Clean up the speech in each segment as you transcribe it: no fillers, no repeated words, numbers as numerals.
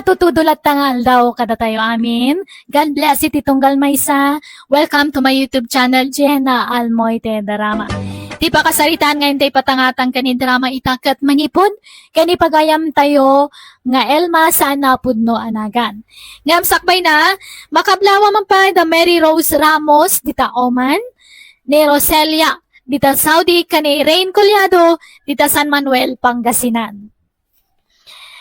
matutudulat tangal daw kada tayo amin. God bless it itunggal maysa. Welcome to my YouTube channel, Jenna Almoite Drama. Di pa kasaritaan ngayon tayo patangatang kani drama itakat manipod. Kani pagayam tayo nga Elma sana pudno anagan. Ngam sakbay na, makablawa man pa da Mary Rose Ramos, dita Oman, ni Roselia, dita Saudi, kani Rain Collado, dita San Manuel, Pangasinan.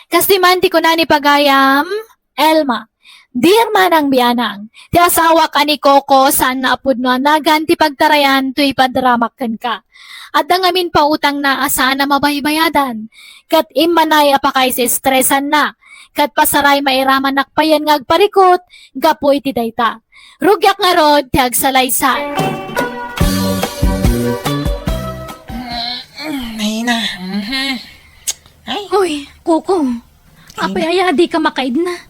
Kastiman ti ko na ni pagayam, Elma, dear manang biyanang, ti asawa ka ni Coco saan naapod no anagan ti pagtarayan tuy padramakkan ka. At ngamin pa utang na asaan na mabaybayadan. Kat imanay apakay si stressan na. Kat pasaray mairaman nakpayan ngagparikot, gapoy ti dayta. Rugyak nga rod, ti agsalaysay. Ay na. Ay. Hoy, Coco, apay di ka makaid na.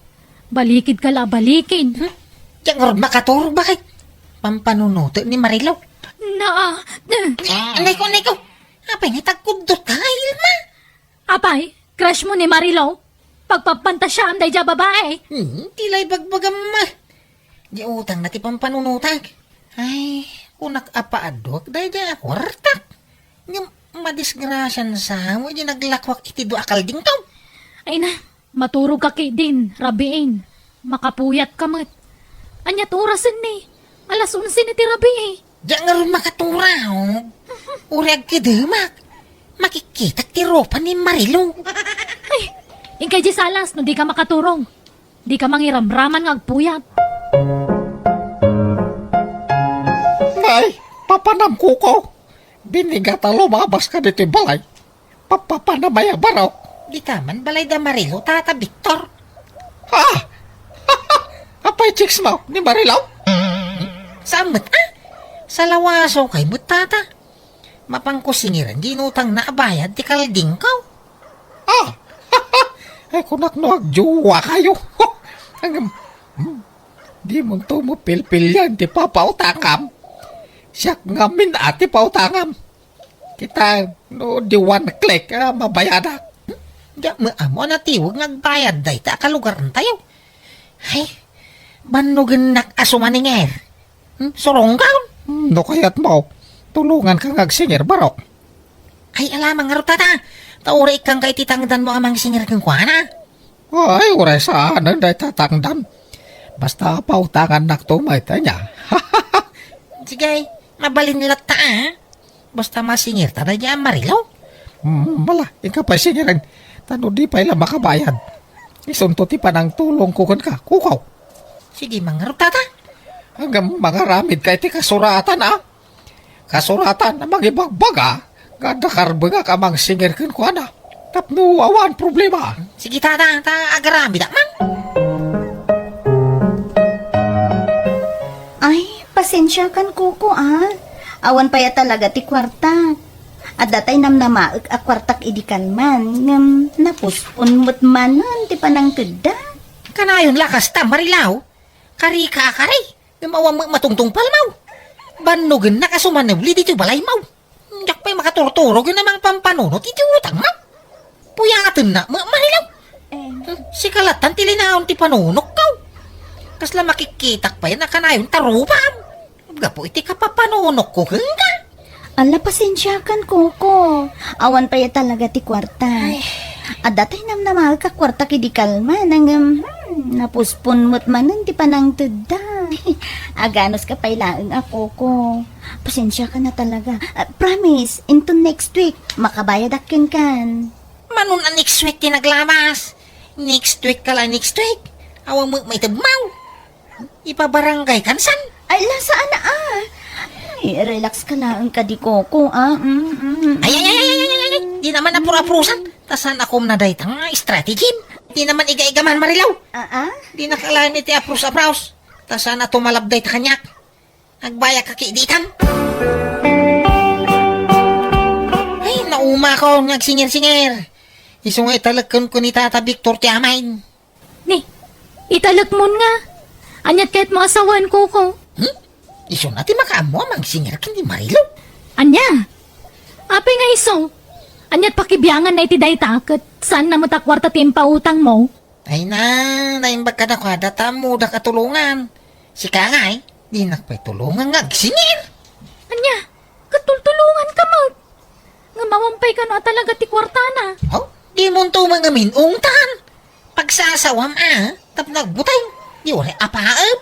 Balikid ka la, balikid. Diyan nga rin makaturog, bakit? Pampanunuto ni Marilaw. Anay ko. Apay nga tagkudot ka, Ilma. Apay, crush mo ni Marilo. Pagpapanta siya ang dayja babae. Tilay bagbagam ma. Di utang na ti pampanunutag. Ay, kunak apaadok, dahil dyan ako hartak. Yung madisgrasyan sa mo, di naglakwak iti do akal ding tao. Ay na, maturog ka kay din, rabiin. Makapuyat ka mat. Anyat orasan ni. Alas 11 ni ti rabi eh. Diyan nga rin makaturaw. Urag kidamak. Makikita ti ropa ni Marilo. Ay, ingkay di salas no di ka makaturong. Di ka mangiramraman ng agpuyat. Nay, papanam ko ko. Binigata lumabas ka dito yung balay. Papapanamaya baraw. Di taman balay da Marilo, tata Victor. Ha? Apay chicks mo ni Marilaw? Saan sa lawaso kay mutata. Mapangkusingiran, di nutang na abayad, di kalding kaw. Ah, ay kunak no agjuwa kayo. Di mo to mo pilpil yan, di pa pautangam. Siyak ngamin ati pautangam. Kita no di one click, mabayada. Di mo amo na tiwag nagbayad day, ta kalugaran tayo. Ay, banugan nak asumaninger. Sorong kaw. No kaya't mo, tulungan kang agsinger barok. Ay, alamang nga tata. Tauri kang kay titangdan mo amang singer kang kuhana. Ay, uray saan ang day tatangdan. Basta pautangan naktumay ta niya. Sige, mabalin nila ta basta masingir ta na dyan Marilaw. Mala, ika pa singiran. Tano di pa ila makabayad. Isunto ti pa ng tulong kukan ka, kukaw. Sige, mga tata. Hanggang mga ramid kay ti kasuratan Kasuratan na magibagbaga. Ganda karbaga ka mang singir kin ko na. Tapno awan problema. Sige, tata, agarami da man. Ay, pasensya kan Kuko Awan pa ya talaga ti kwarta. At datay namnamaag a kwartak idikan man. Ngam napuspon mo't manan ti panang kada. Kanayon lakas ta, Marilaw. Kari-kari. Namawang matungtong palmaw. Banugan na kasumanawli dito balay maw. Yak pa'y makaturturog yun namang pampanunot iti utang maw. Puyatan na, Marilaw. Si kalatan tilinahon ti panunok kaw. Kasla makikitak pa yan na kanayon tarupam. Gapo iti kapapanunok ko hangga. Ala, pasensya kan Kuko. Awan pa ya talaga ti kwarta. At datay namnamaag ka kwartak idikal man. Napuspon mo't manan ti panang tada. Aganos ka pailaang ako ko. Pasensya ka na talaga. Promise, into next week, makabayad akin kan. Manon ang next week tinaglamas. Next week ka lang next week. Awang mo may tabmaw. Ipabarangay kansan. Ay, saan na Ay, relax ka lang ka di Coco Ay. Di naman napura-prusan. Tasan akom na daytang strategy. Di naman iga-igaman Marilaw. Di nakalaan iti aprus-apraus. Tasan na tumalabday ta kanyak. Nagbaya ka kiiditan. Ay, nauma ko. Nagsingir-singir. Isungay talagkan ko ni Tata Victor ti amain. Ni, italak mo nga. Anyat kahit mga asawan Coco. Iso natin makaamo amang singir kin di Marilaw. Anya, apay nga iso. Anyat pakibiyangan na iti dayta kat saan na matakwarta ti impautang mo. Ay na, naimbag ka na kwa, data mo da katulungan. Si Kangay, di nakpay tulungan nga, singir. Anya, katultulungan ka mo. Nga mawampay ka na talaga ti kwartana. Oh, di mo to mga minungtan. Pagsasawam tap nagbutay, di wala apaam.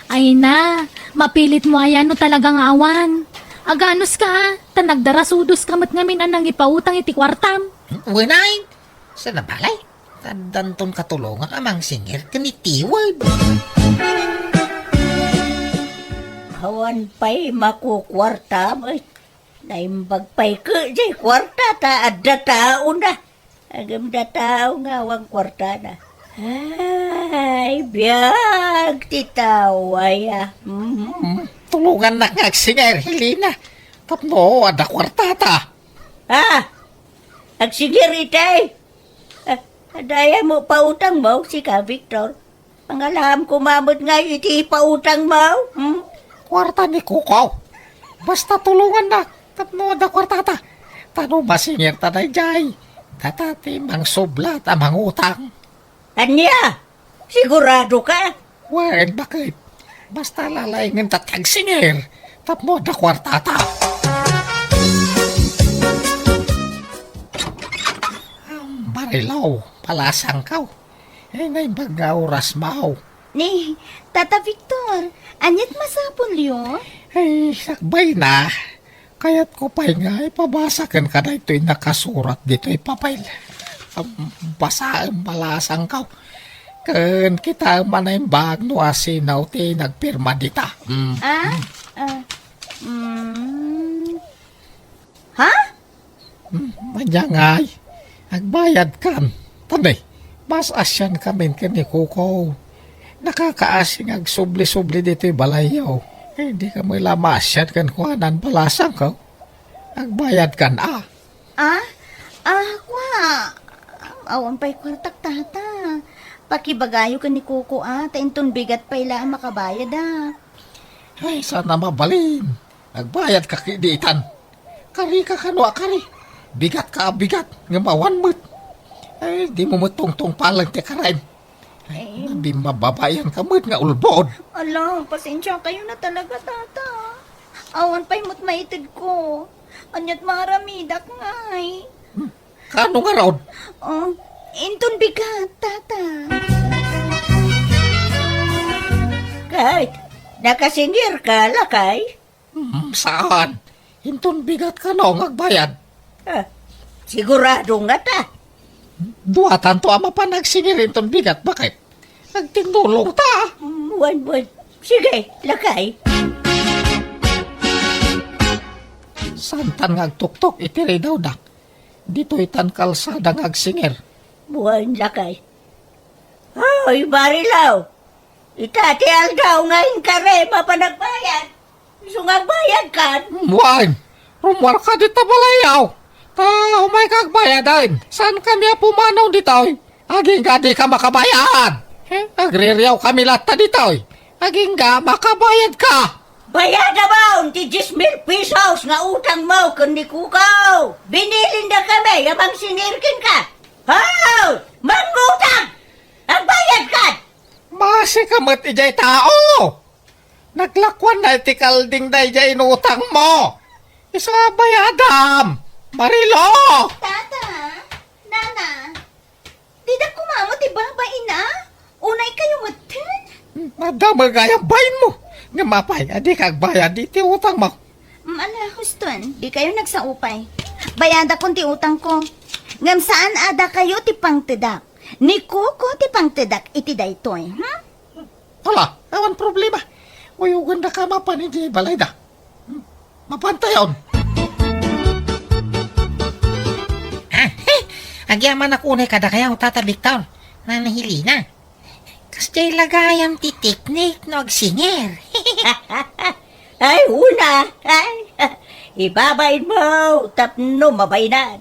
Ay na, mapilit mo ayan no talagang awan. Aganos ka, tanagdarasudos kamot ngamin anang ipautang iti kwartam. Winay, sa nabalay, tadanton katulungan amang singir kanitiwad. Hawan pa'y makukwarta mo. Naimbag pa'y ka jay kwarta ta adda tao na. Agam da tao nga wang kwarta na. Ay, biyag titaway Tulungan na nga singir, Helena. Tapno, ada kwartata. Agsigir itay. Adaya mo pautang mo si ka Victor. Pangalam kumamot nga iti pautang mo. Kwarta ni Kukaw. Basta tulungan na. Tapno, ada kwartata. Tano masingir tanay jay. Tatati mang sublat amang utang. Anya, sigurado ka? Well, bakit? Basta lalaingin tatag singir. Tapno, ada kwartata. Marilaw, palasang kaw. Naimbag nga oras mau. Ni, Tata Victor, anyat masapon liyo? Sakbay na. Kaya't ko pa'y nga ipabasakan ka na ito'y nakasurat dito ipapayl. Basa ang malasang kaw. Kan kita manaimbag no asinaw ti nagpirma dita. Ha? Manyangay, agbayad kan. Tanay, mas asyan kami kani Kuko. Nakakaasing agsubli-subli dito balayaw. Hindi ka mo ilamasyan kan kuhanan palasang ka. Agbayad kan Kwa. Awan pa'y kwartak tata. Pakibagayo ka ni Kuko tainton bigat pa ila makabayad Ay, sana mabalin. Agbayad ka kiditan. Kari ka kanwa kari. Bigat ka bigat. Ngamawan mo't. Ay, di mo matungtong palang ti karain. Ay, mababayan ka mo't nga ulbod. Ala, pasensya kayo na talaga tata. Awan pa'y mo't maitid ko. Anyat maramidak ngay. Kano nga raw? Inton bigat tata. Kahit nakasingir ka, lakay. Saan? Hinton bigat ka no, ngagbayad. Sigurado nga ta. Duatan to ama pa nagsingir hinton bigat. Bakit? Nagtinulong ta. Wan. Sige, lakay. Santan ngagtuktok, itiri daw dak. Dito itan kalsada ngagsingir. Buwan, lakay. Ay, Barilaw. Itati aldaw ngayon kare, mapanagbayad. Sungagbayad kan. Buwan, rumwar ka dito balayaw. Ta, umay kagbayadan. Saan kami pumanaw dito? Aging ka di ka makabayad. Agririyaw kami lahat dito. Aging ka makabayad ka. Bayad na ba? Unti 10,000 pesos nga utang mo kundi kukaw. Binilin na kami, yamang sinirkin ka. How? Mangutang! Ang bayad ka! Masi ka mat ijay tao. Naglakwan na itikalding na ijay inutang mo. Isa bayadam. Marilo! Tata, Nana, di da kumamot ibabain Unay kayo matin? Madama gayang bayin mo. Nga mapay, adi kagbayad iti utang mo. Ala, huston, di kayo nagsaupay. Bayada kong ti utang ko. Ngam saan ada kayo ti pangtedak? Ni Kuko ti pangtedak iti daytoy, Hala, awan problema. Uyugan na ka mapan iti balay da. Mapantayon. Agyaman ako na kada kaya Tata Victor. Nanahili na. Kasi lagayam ti teknik no agsingir. Ay, una! Ay, ibabayin mo! Tapno mabaydan.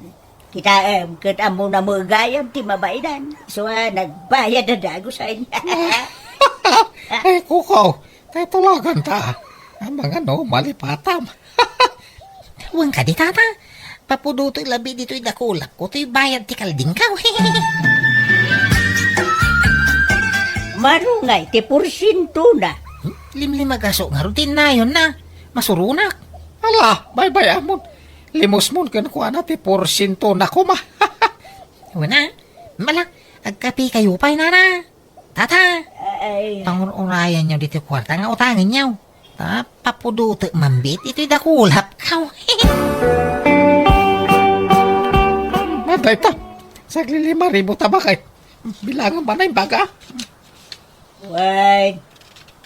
Kita kita mo na mo gayam ti mabaydan. So, nagbayad na dago sa inyo. Ay, Kuko, tayo tulagan ta. Ang mga no, malipatam. Huwag ka di tata. Papuduto labi dito'y dakulak ko. To'y bayad ti kalding ka. Marungay, ti porsyento na. Limlimagaso nga rutin na yun na. Masurunak. Ala, bye-bye amon. Limos mo kan kuha na ti porsyento na kuma. Wala. Malak. Agkapi kayo pa'y na. Tata. Ay, Pangurayan niyo dito kwarta nga utangin niyo. Papuduto mambit. Ito'y dakulap kaw. Matay ta. Sagli 5,000 tabakay. Bilangan ba na yung baga? wait.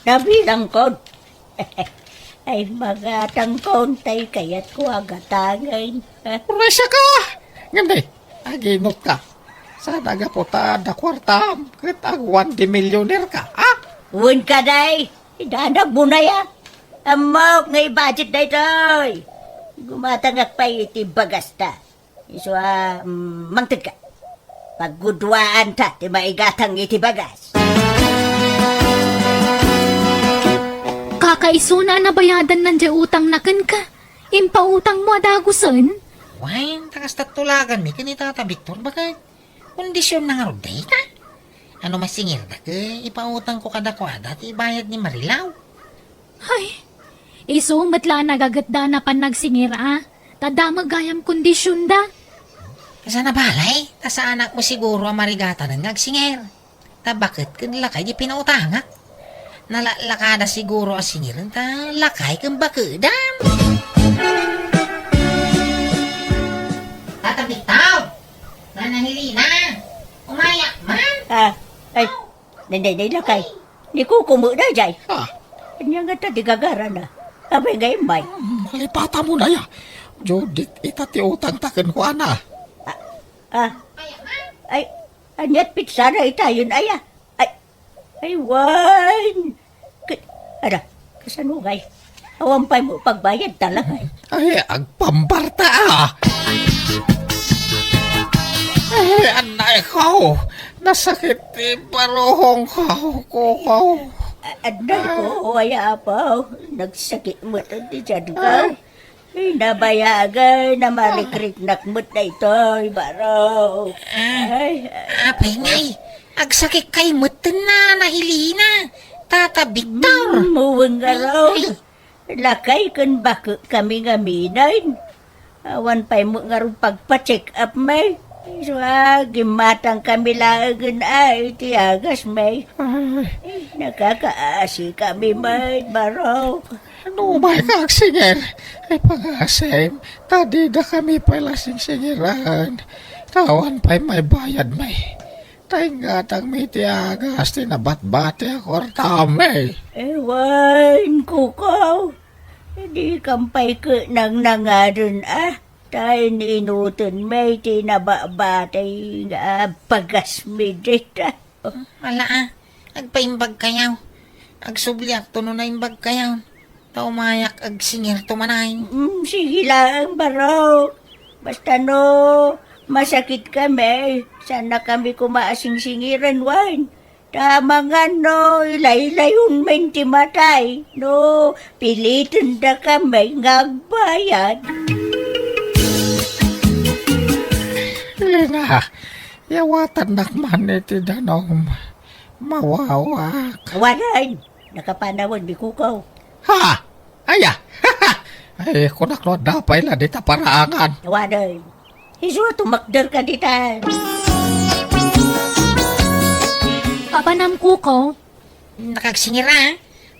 Nabilang ko. Ay, magatang kontay kaya't ko agatangin. Resya ka! Ngandi, aginot ka. Sa nagaputa da kwarta, kat agwan di millionaire ka, ha? Uwan ka day. Idanag mo na yan. Amok ngay budget day toy. Gumatangak pa iti bagasta. Iso mangtid ka. Paggudwaan ta, ti maigatang iti bagas. Kakaisuna na bayadan ng utang na kan ka. Impautang mo adagusan. Wain, takas tatulagan mi. Kanita ta, Victor. Bakit? Kondisyon na nga ruday ka. Ano masingir na ka? Ipautang ko kada kwada at ibayad ni Marilaw. Ay, iso matla nagagatda na pan nagsingir Tadamag gayam kondisyon da. Kasa na balay, ta sa anak mo siguro ang marigata ng nagsingir. Ta bakit kan lakay di pinautanga? Nalalakada siguro ang singiran ta lakay kang bakudan. Tata Bitaw! Nanahilina! Umayak man! Ay, nanday lakay. Di ko kumuda jay. Ah, Kanya nga ta di gagara na. Abay ngay may. malipata mo na ya. Judith, itati utang takin ko ana. Ay, anyat pizza na itayon aya. Ay, wine. Ada, kasanungay. Awampay mo pagbayad talaga. Ay, agpambarta ah. Ay, anay ko. Nasakit paruhong ko. Aday ko, aya pa. Nagsakit mo ito di dyan ka. Ay, nabayagan na marikrik-nak mo na ito, baro. Ay, Apay ngay, agsakit kay mutin na nahilina. Tata Victor! muwang nga raw. Lakay kan bako kami nga minain. Awan pa'y mo nga rin pagpa-check up may. So, gimatang kami lagan ay tiagas may. Ay, Nakakaasi kami may, baro. ano ba kaksinger? Ay, pangasim. Tadi na kami pala sinsingiran. Tawan pa'y may bayad may. Taingatang may tiagas, tinabat-bati ako ortame. Ewan, kukaw. Hindi kampay ka nang nangaron Tayo inuton may tinababatay nga pagasmidit Wala agpaimbag kayaw. Agsubliak to no na imbag kayaw. Taumayak agsingir to manay. Sige lang, baro. Basta no, masakit kami. Sana kami kumaasing-singiran, wan. Tama nga no, ilay-layon men ti matay. No, pilitin da kami ngagbayad. Lina, yawatan nakman iti danom. Mawawak. Waran, nakapanawon di kukaw. Ha! Aya! Ay, kunak no, dapay la dita paraangan. Waran, iso tumakder ka ditan. Papanam ko. Nakagsingir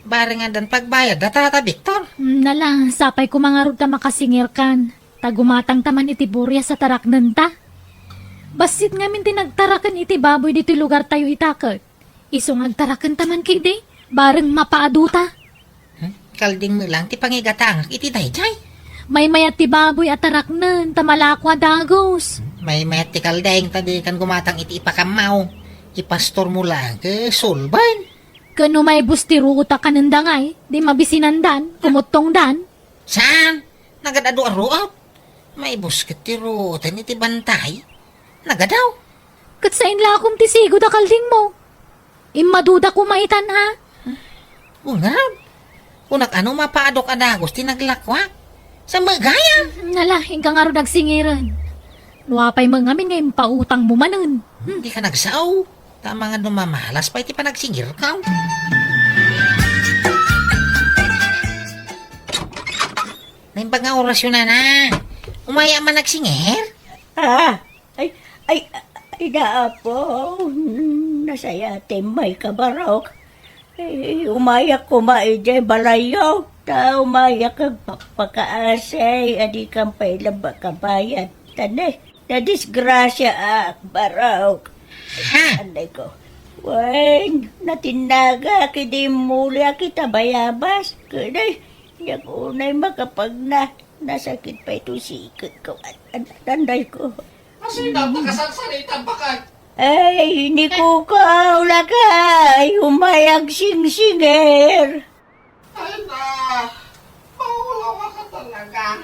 Bari nga dan pagbayad na Tata Victor. Nala, sapay ko mga ruta makasingir kan. Tagumatang taman iti burya sa tarak ta. Basit ngamin tinagtarakan iti baboy dito lugar tayo itakot. Isong agtarakan taman kidi, bareng mapaaduta. Kalding mo lang ti pangigatang iti dayjay. May mayat ti baboy at taraknan, tamalakwa dagos. May ti kaldeng tadi kan gumatang iti ipakamaw. Ipastor mo lang sulban. Kano may bustiro uta kanandangay, di mabisinandan, kumutong dan. Saan? Nagadado-aruap. May busket ti rutan iti bantay. Nagadaw. Kat sa inlakom ti sigo da kalding mo. Imaduda kumaitan ha. Ungarab. Unak ano mapaadok adagos tinaglakwa. Sa magayam. Nala, hinggang araw nagsingiran. Luwapay mga ngamin ngayon pautang mo manan. Hindi ka nagsaw. Tama nga dumamalas pa iti panagsingir ka. Naimbag nga orasyon na. Umaya man nagsingir. Ay, naapo. Nasayate may kabarok. Umayak kumain dyan balayo. Umayak kang pagpakaasay. Adi kang pailaba kabayan. Tanay, na disgrasya barok. Ha? Anday ko. Wen, natinaga kidi mulya kita bayabas. Kanay, yak unay makapag nasakit pa ito si ko. Anday ko. Kasi napakasansalitan ba ka? Ay, hindi ko kaulagay. Umayag sing-singer. Ay na, maulawa ka talaga.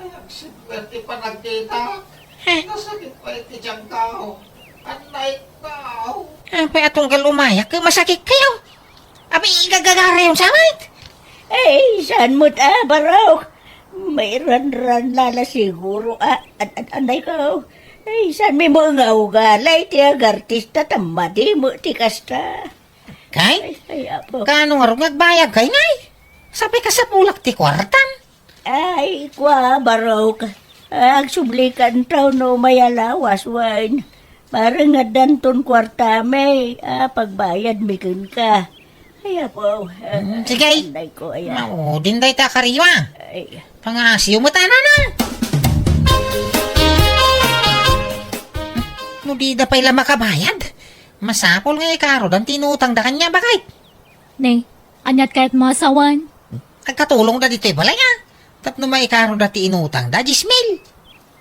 Ay, ang sipwerte pa nagkita. Nasakit pa iti diyang tao. Anay tao. Apa atong gal umayak ka masakit kayo. Abi igagagara yung samit. Ay, saan mo't barok? May ran-ran lala siguro. Anday ko. Ay, saan may mga ugalay? Tiyag artista tamadi mo ti kasta. Kay? Ay, apo. Kano nga rin nagbayag kay ngay? Sabi ka sa pulak ti kwartan. Ay, kwa, barok. Ang sublikan tao no mayalawas, wan. Parang nga danton kwarta may, pagbayad mikin ka. Ay, apo. Sige. Anday ko, ay, Oo, dinday ta kariwa. ay. Pangasiyo mo tanan na. No di da pa'y makabayad. Masapol nga ikaro dan tinutang da kanya bakit? Ne, anyat kahit masawan. Agkatulong da dito'y balay ha. Tapno may ikaro da ti inutang da, Jismil.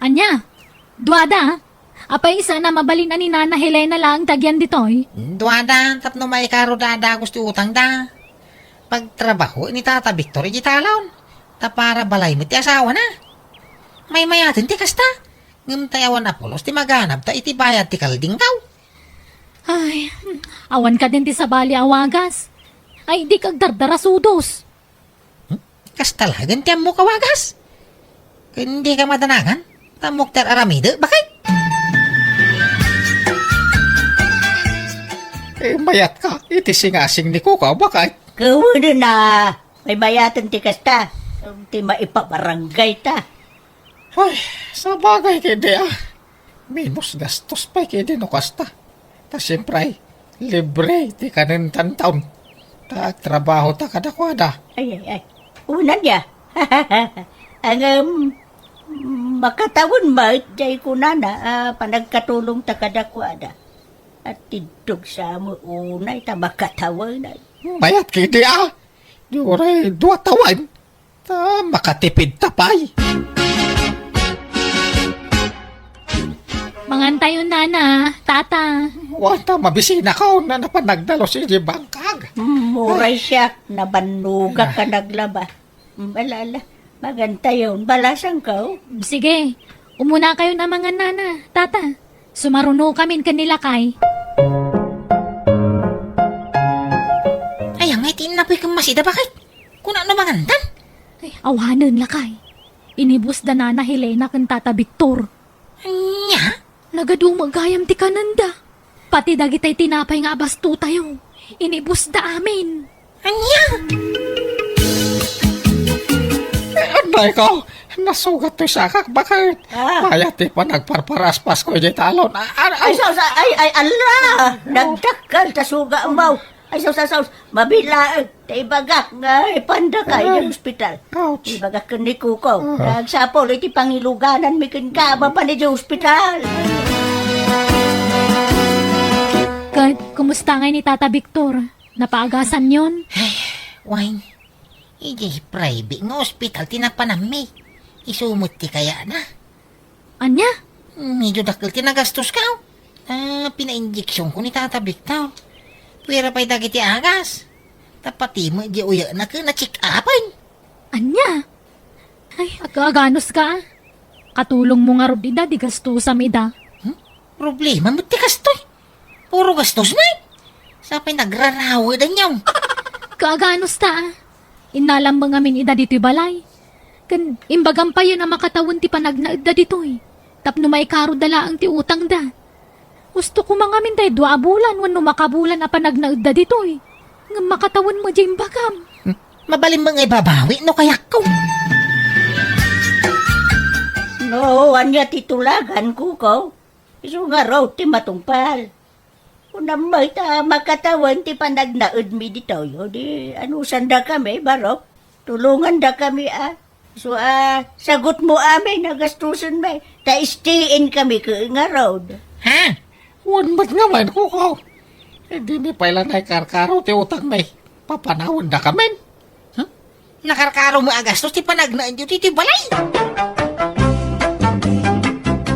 Anya, duada. Apay isa na mabalin ni Nana Helena lang tagyan ditoy. Duwada, tapno may ikaro da gusto utang da. Pagtrabaho, ni Tata Victor, iti talon. Ta para balay mo ti asawa na. May mayatin ti kasta. Ngam tayawan Apolos ti maganap ta iti bayad ti kalding daw. Ay, awan ka din ti sabali awagas. Ay, di kag dardara sudos. Kastalagan ti mo kawagas. Hindi ka madanagan. Tamok ter aramide, bakit? Mayat ka, iti singasing ni Kuka, bakit? Gawin na. May bayatan ti kasta. Ti maipabarangay ta. Ay, sa bagay kaya minus gastos pa kaya no kasta. Ta siyempre, libre ti kanintan taon. Ta trabaho ta kadakwada. Ay. Unan niya. Ang makatawon ba, jay ko na panagkatulong ta kadakwada. At tidog sa mo unay ta makatawon na. Mayat kaya Yure, dua tawan. Ta makatipid tapay. Mangantayon Nana, tata. Wanta mabisina ka na napanagdalo si Bangkag. Muray siya, nabanuga ka naglaba. Balala, magantayon, balasang ka. Sige, umuna kayo na mga Nana, tata. Sumaruno kami kanila kay. Ay, ang itinapoy kang masida, bakit? Kung ano mangantan? Ay, awanan lakay. Inibus da Nana Helena kan tata Victor. Anya? Nagadumagayam ti kananda. Pati dagitay tinapay nga basto tayo. Inibus da amin. Anya? Anday ko, nasugat to sa kak, bakit? Mayat pa nagparparaspas ko di talon. Ay, ala! Nagdakal, tasuga ang mau. Ay, mabila, taibaga, nga, ipanda ka, yung hospital. Ouch. Ibaga ka ni Kuko. Nagsapol, iti pangiluganan, mikin ka, pa ni hospital. Kahit kumusta nga ni Tata Victor? Napaagasan yon? Wine. Iji private nga ospital tinapanami. Isumot ti kaya na. Anya? Medyo dakil tinagastos ka. Pina-injeksyon ko ni Tata Victor. Pwera pa'y dagiti agas. Tapati mo, di uya na ka na-check upin. Anya? Ay, agaganos ka. Katulong mo nga rodida, di gastos sa mida. Problema mo ti kastoy. Puro gastos na. Sapay nagrarawa na niyaw. Kaaganos ta. Inalam mga min ida dito'y balay. Kan imbagan pa yun na makatawon ti panagnaid da dito'y. Tapno may karo dala ang ti utang da. Gusto ko mga mintay 2 bulan, wano makabulan na panagnaudda dito eh. Nga makatawan mo dyan bagam. Mabalim mga ibabawi no kaya ko. No, anya titulagan ko ko. Iso nga raw ti matungpal. Unamay ta makatawan ti panagnaud mi dito. Yo di ano sanda kami baro. Tulungan da kami So sagot mo amin nagastusan may. Ta istiin kami ka nga raw. Ha? Wan mat nga man ko ko. Hindi ni pailan ay karkaro ti utang may. Papanawon da kamen. Nakarkaro mo agastos ti panagnaan yun ti balay.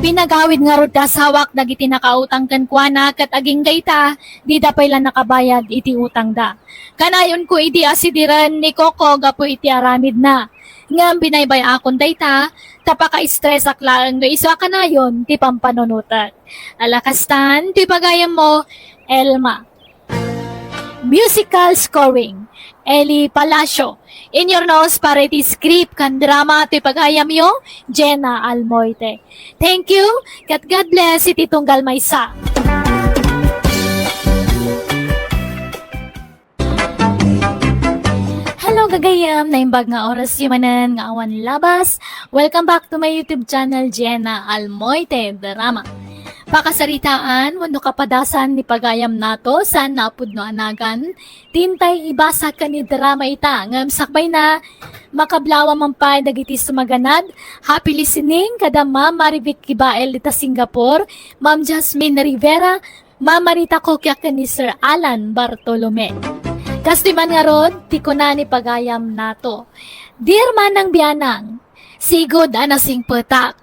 Pinagawid nga rod kasawak dagiti nakautang kan kuana kat aging gayta, di da pala nakabayad iti utang da. Kanayon ko iti asidiran ni Coco gapo iti aramid na. Nga binaybay akon dayta, tapaka-stress aklaan no iso kanayon ti pampanunutan. Alakastan, ti pagayam mo, Elma. Musical scoring, Eli Palacio. In your nose para iti script kan drama ti pagayam yo, Jenna Almoite. Thank you, kat God bless iti tunggal maysa. Hello gagayam, naimbag nga oras yumanan nga awan labas. Welcome back to my YouTube channel, Jenna Almoite Drama. Pakasaritaan, wano kapadasan ni pagayam nato sa napud no anagan. Tintay ibasa ka ni drama ita. Ngam sakbay na makablawa man pa dagiti sumaganad. Happy listening kada Ma'am Maribik Kibael dita Singapore, Ma'am Jasmine Rivera, Ma'am Marita Kokyak ni Sir Alan Bartolome. Kastiman nga rod, tiko na ni pagayam nato. Dear manang biyanang, sigod anasing petak.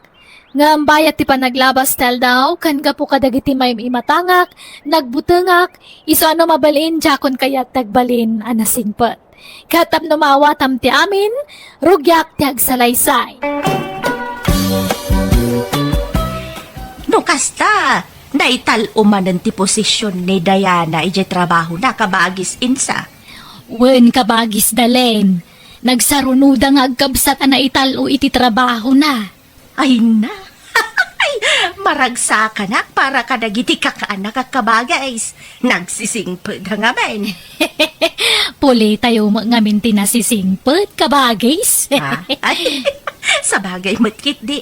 Nga bayat ti panaglabas tel daw, kan ka po kadagiti may imatangak, nagbutengak, iso ano mabalin, jakon kayat tagbalin, anasingpet. Katap numawa tam ti amin, rugyak ti agsalaysay. No kasta, naital umanan ti posisyon ni Diana ije trabaho na kabagis insa. Wen kabagis dalen, nagsarunuda nga agkabsat na italo iti trabaho na. Ay na, ay, maragsa ka na para kadagiti kakaanak kakabagais. Nagsisingpod nga men. Puli tayo ngamin tinasisingpet kabagis. Ha? Ay, sa bagay matkit di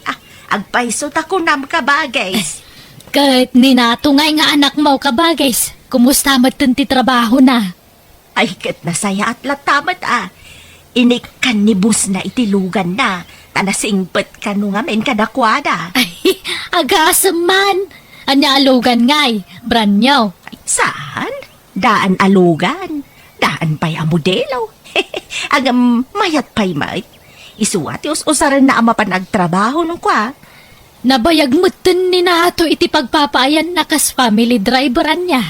agpaiso tako nam kabagais. Kahit ninatungay nga anak mo kabagis, kumusta matin ti trabaho na? Ay kat nasaya at latamat Inikan ni bus na itilugan na. Tanasingpet ka nung amin kadakwada. Ay, agasam man. Anya alugan ngay, branyaw. Saan? Daan alugan. Daan pa'y amodelo. Agam mayat pa'y may. Isuwati usaran na ama pa nagtrabaho nung kwa. Nabayag mutin ni nato iti pagpapayan na kas family driveran niya.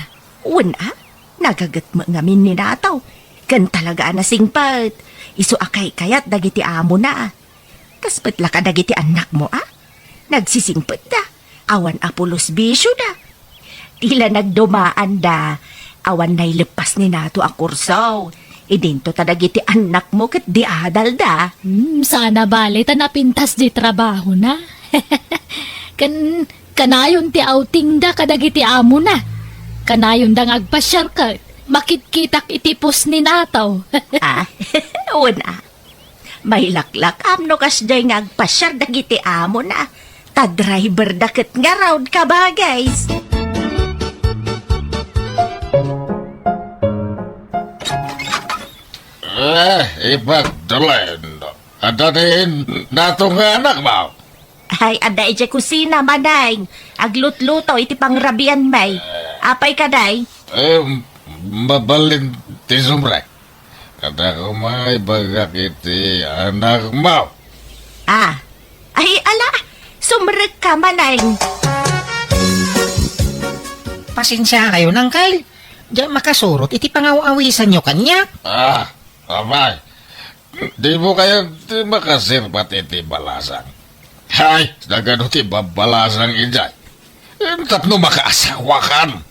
Una, nagagat mo ngamin ni nataw. Kan talaga nasingpet. Isu akay kayat dagiti amo na. Kaspet la ka dagiti anak mo Nagsisingpet da. Awan apulos bisyo da. Tila nagdumaan da. Awan na'y lepas ni nato ang kursaw. Idinto ta dagiti anak mo kat di adal da. Sana bali ta napintas di trabaho na. Kanayon ti outing da kadagiti amo na. Kanayon da agpasyar ka. Makitkitak itipos ni nataw. Una. May laklak amno kas day ngagpasyar dagiti amo na. Ta driver daket nga raw ka ba guys? Ipagdalen. Ada din natong anak mo. Ay, ada ije kusina manay. Aglutluto iti pangrabian may. Apay kaday? Mabalin ti sumrek. Kada ko may bagak iti anak mo. Ay ala, sumrek ka manay. Pasensya kayo nang Kyle. Diyan makasurot iti pangawawisan nyo kanya. Abay. Di mo kayo di makasirpat iti balasang. Hay, nagano ti babalasang ijay. Tapno makaasawakan.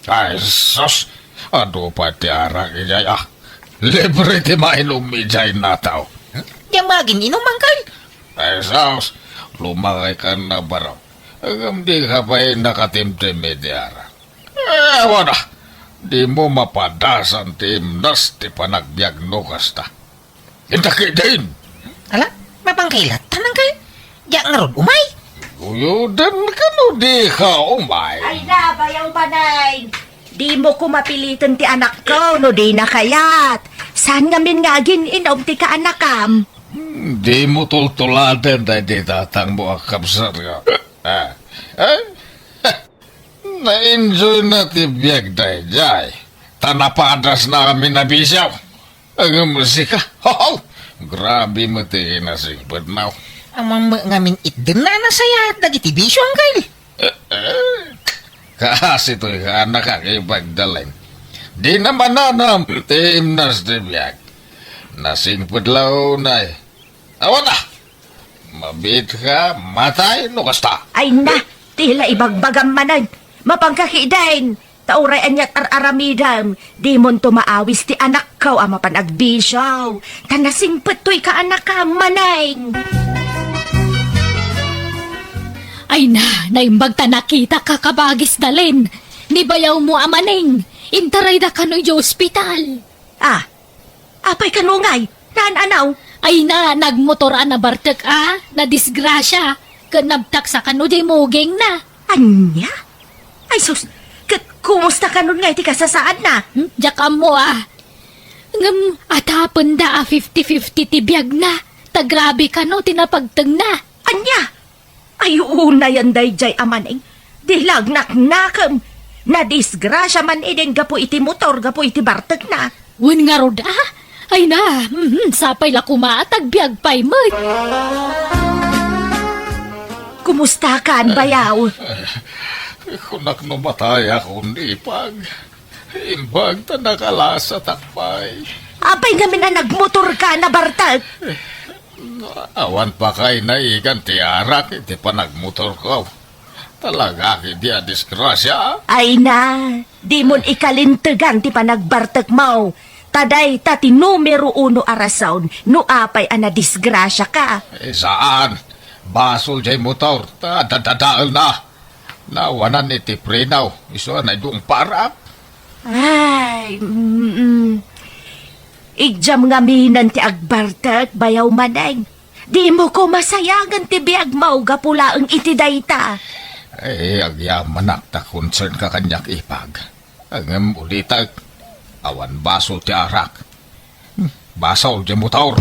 Ay, sos. Ano pa ti arak ijay libre ti mainom ijay nataw. Diyan magin inuman Kyle. Ay, sos. Lumakay ka na baraw. Agam di ka pa'y nakatimtimid yara. Wala, di mo mapadasan timnas ti panagbiagno kasta. Intaki din. Ala, mapangkailat. Tanang kayo. Diyak nga ron, umay. Uyudan ka no di ka umay. Ay na, bayaw manay. Di mo ko mapilitan ti anak ko, no di na kayat. Saan nga min nga inom ti ka anakam? Di mo tultuladan dahil di tatang mo akapsar ka. Na-enjoy na ti biyag dahil jay. Tanapadas na kami na bisyaw. Ang musika. Ho! Grabe mo ti inasipad na. Ang ngamin itden na nasaya at dagiti bisyo ang kail. Kasi to'y anak kakipagdalin. Di naman nanam ti imnas ti biyag. Nasingpad lao na eh. Awan na! Mabit ka, matay, no kasta. Ay na, tila ibagbagam manan. Mapangkakidain. Tauray anyat aramidam. Di mo tumaawis ti anak ko ama panagbisyaw. Tanasing patoy ka anak ka manay. Ay na, naimbag ta nakita ka kabagis dalin. Ni bayaw mo amaning. Intaray da ka no ospital. Ah, apay kanungay. Naan-anaw. Ay na, nagmotor na bartek na disgrasya. Kanabtak sa kano di mogeng na. Anya? Ay sus, kumusta ka nun nga iti kasasaan na? Diyak mo Ngam, atapon da 50-50 tibiyag na. Tagrabe ka no, tinapagtang na. Anya? Ay una yan dayjay amaning. Dilagnak nakam. Nadisgrasya man iden gapo iti motor, gapo iti bartek na. Wen nga rod Ay na, sapay la kumatag biyag pay mo. Kumusta ka, bayaw? Kunak no matay akong ipag. Imbag ta nakalasa takpay. Apay namin na nagmotor ka na bartek. Awan pa kay naigan ti arak, iti pa nagmotor ko. Talaga kiti a disgrasya. Ay na, di mon ikalintegan ti panagbartek mo. Taday tati numero 1 arason, no apay ana disgrasya ka. Saan? Basol jay motor, ta dadadaal na. Nawanan iti prenaw, iso na yung para. Ay, Igjam nga minan ti agbartek, bayaw manay. Di mo ko masayangan ti biag mo, gapulaang iti dayta. Agyaman ta concern ka kanyak ipag. Ang ulitag, awan basol ti arak. Basol jay motor.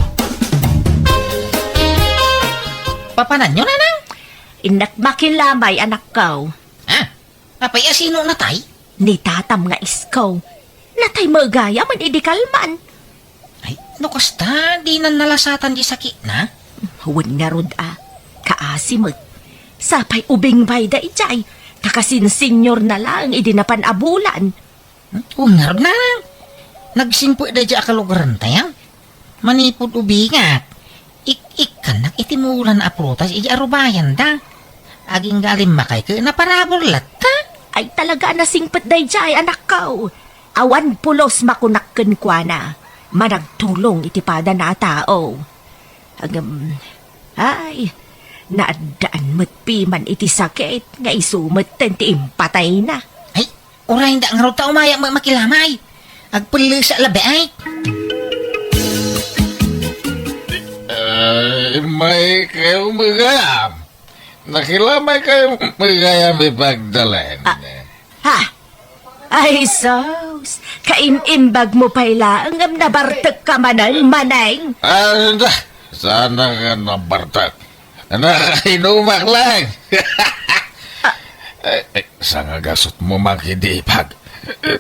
Papanan nyo na nang. Inak makilamay anak ko. Ha? Apay asino natay? Ni tatam nga iskaw. Natay magaya man idikalman. Ay, no kasta, di na nalasatan di sakit na. Huwag nga rod kaasimot. Sapay ubing bay da ijay. Takasin senyor na lang idinapan abulan. Ungar na nang. Nagsimpo da di akalugaran tayang. Manipod ubingat. Ikanak itimulan na aprutas iji arubayan da. Aging galim makay ka na parabolat ta. Ay talaga nasingpet da ijay anak ko. Awan pulos makunakken kwa na. Managtulong iti pada na tao. Ay, naadaan matpi man iti sakit, nga isumat ti impatay na. Ay, uray da nga ta umaya makilamay. Agpuli sa labi ay. May kayo magayam. Nakilamay kayo magayam ipagdalhin. Ha? Ay, sos, kaimimbag mo pala ang nabartek ka manay. Sana ka nabartak. Nakainumak lang. Sa nga gasot mo makidipag.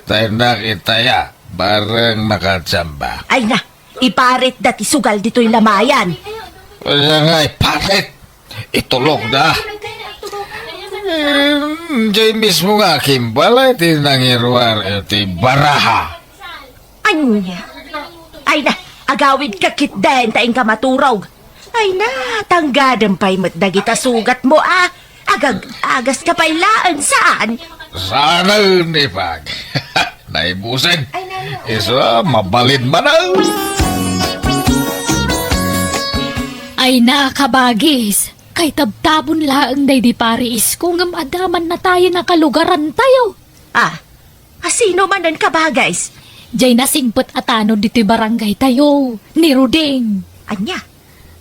Tayo nakitaya, barang makatsamba. Ay na, iparit dati sugal dito'y lamayan. Kaya nga, parit. Itulog na. Diyan mismo nga, Kimbala, iti nangirwar, iti baraha. Anya. Ay na, agawid ka kitden, taing ka maturog. Ay na, tanggadan pa'y matdagita sugat mo agas ka pa'y laan, saan? Sana unipag. Naibusin. Isa, mabalid manaw. Ay na, kabagis. Kay tabtabon laang day di paris kung ngam adaman na tayo na kalugaran tayo. Sino man ang kabagays? Jay nasingpot atano dito'y barangay tayo, ni Ruding. Anya,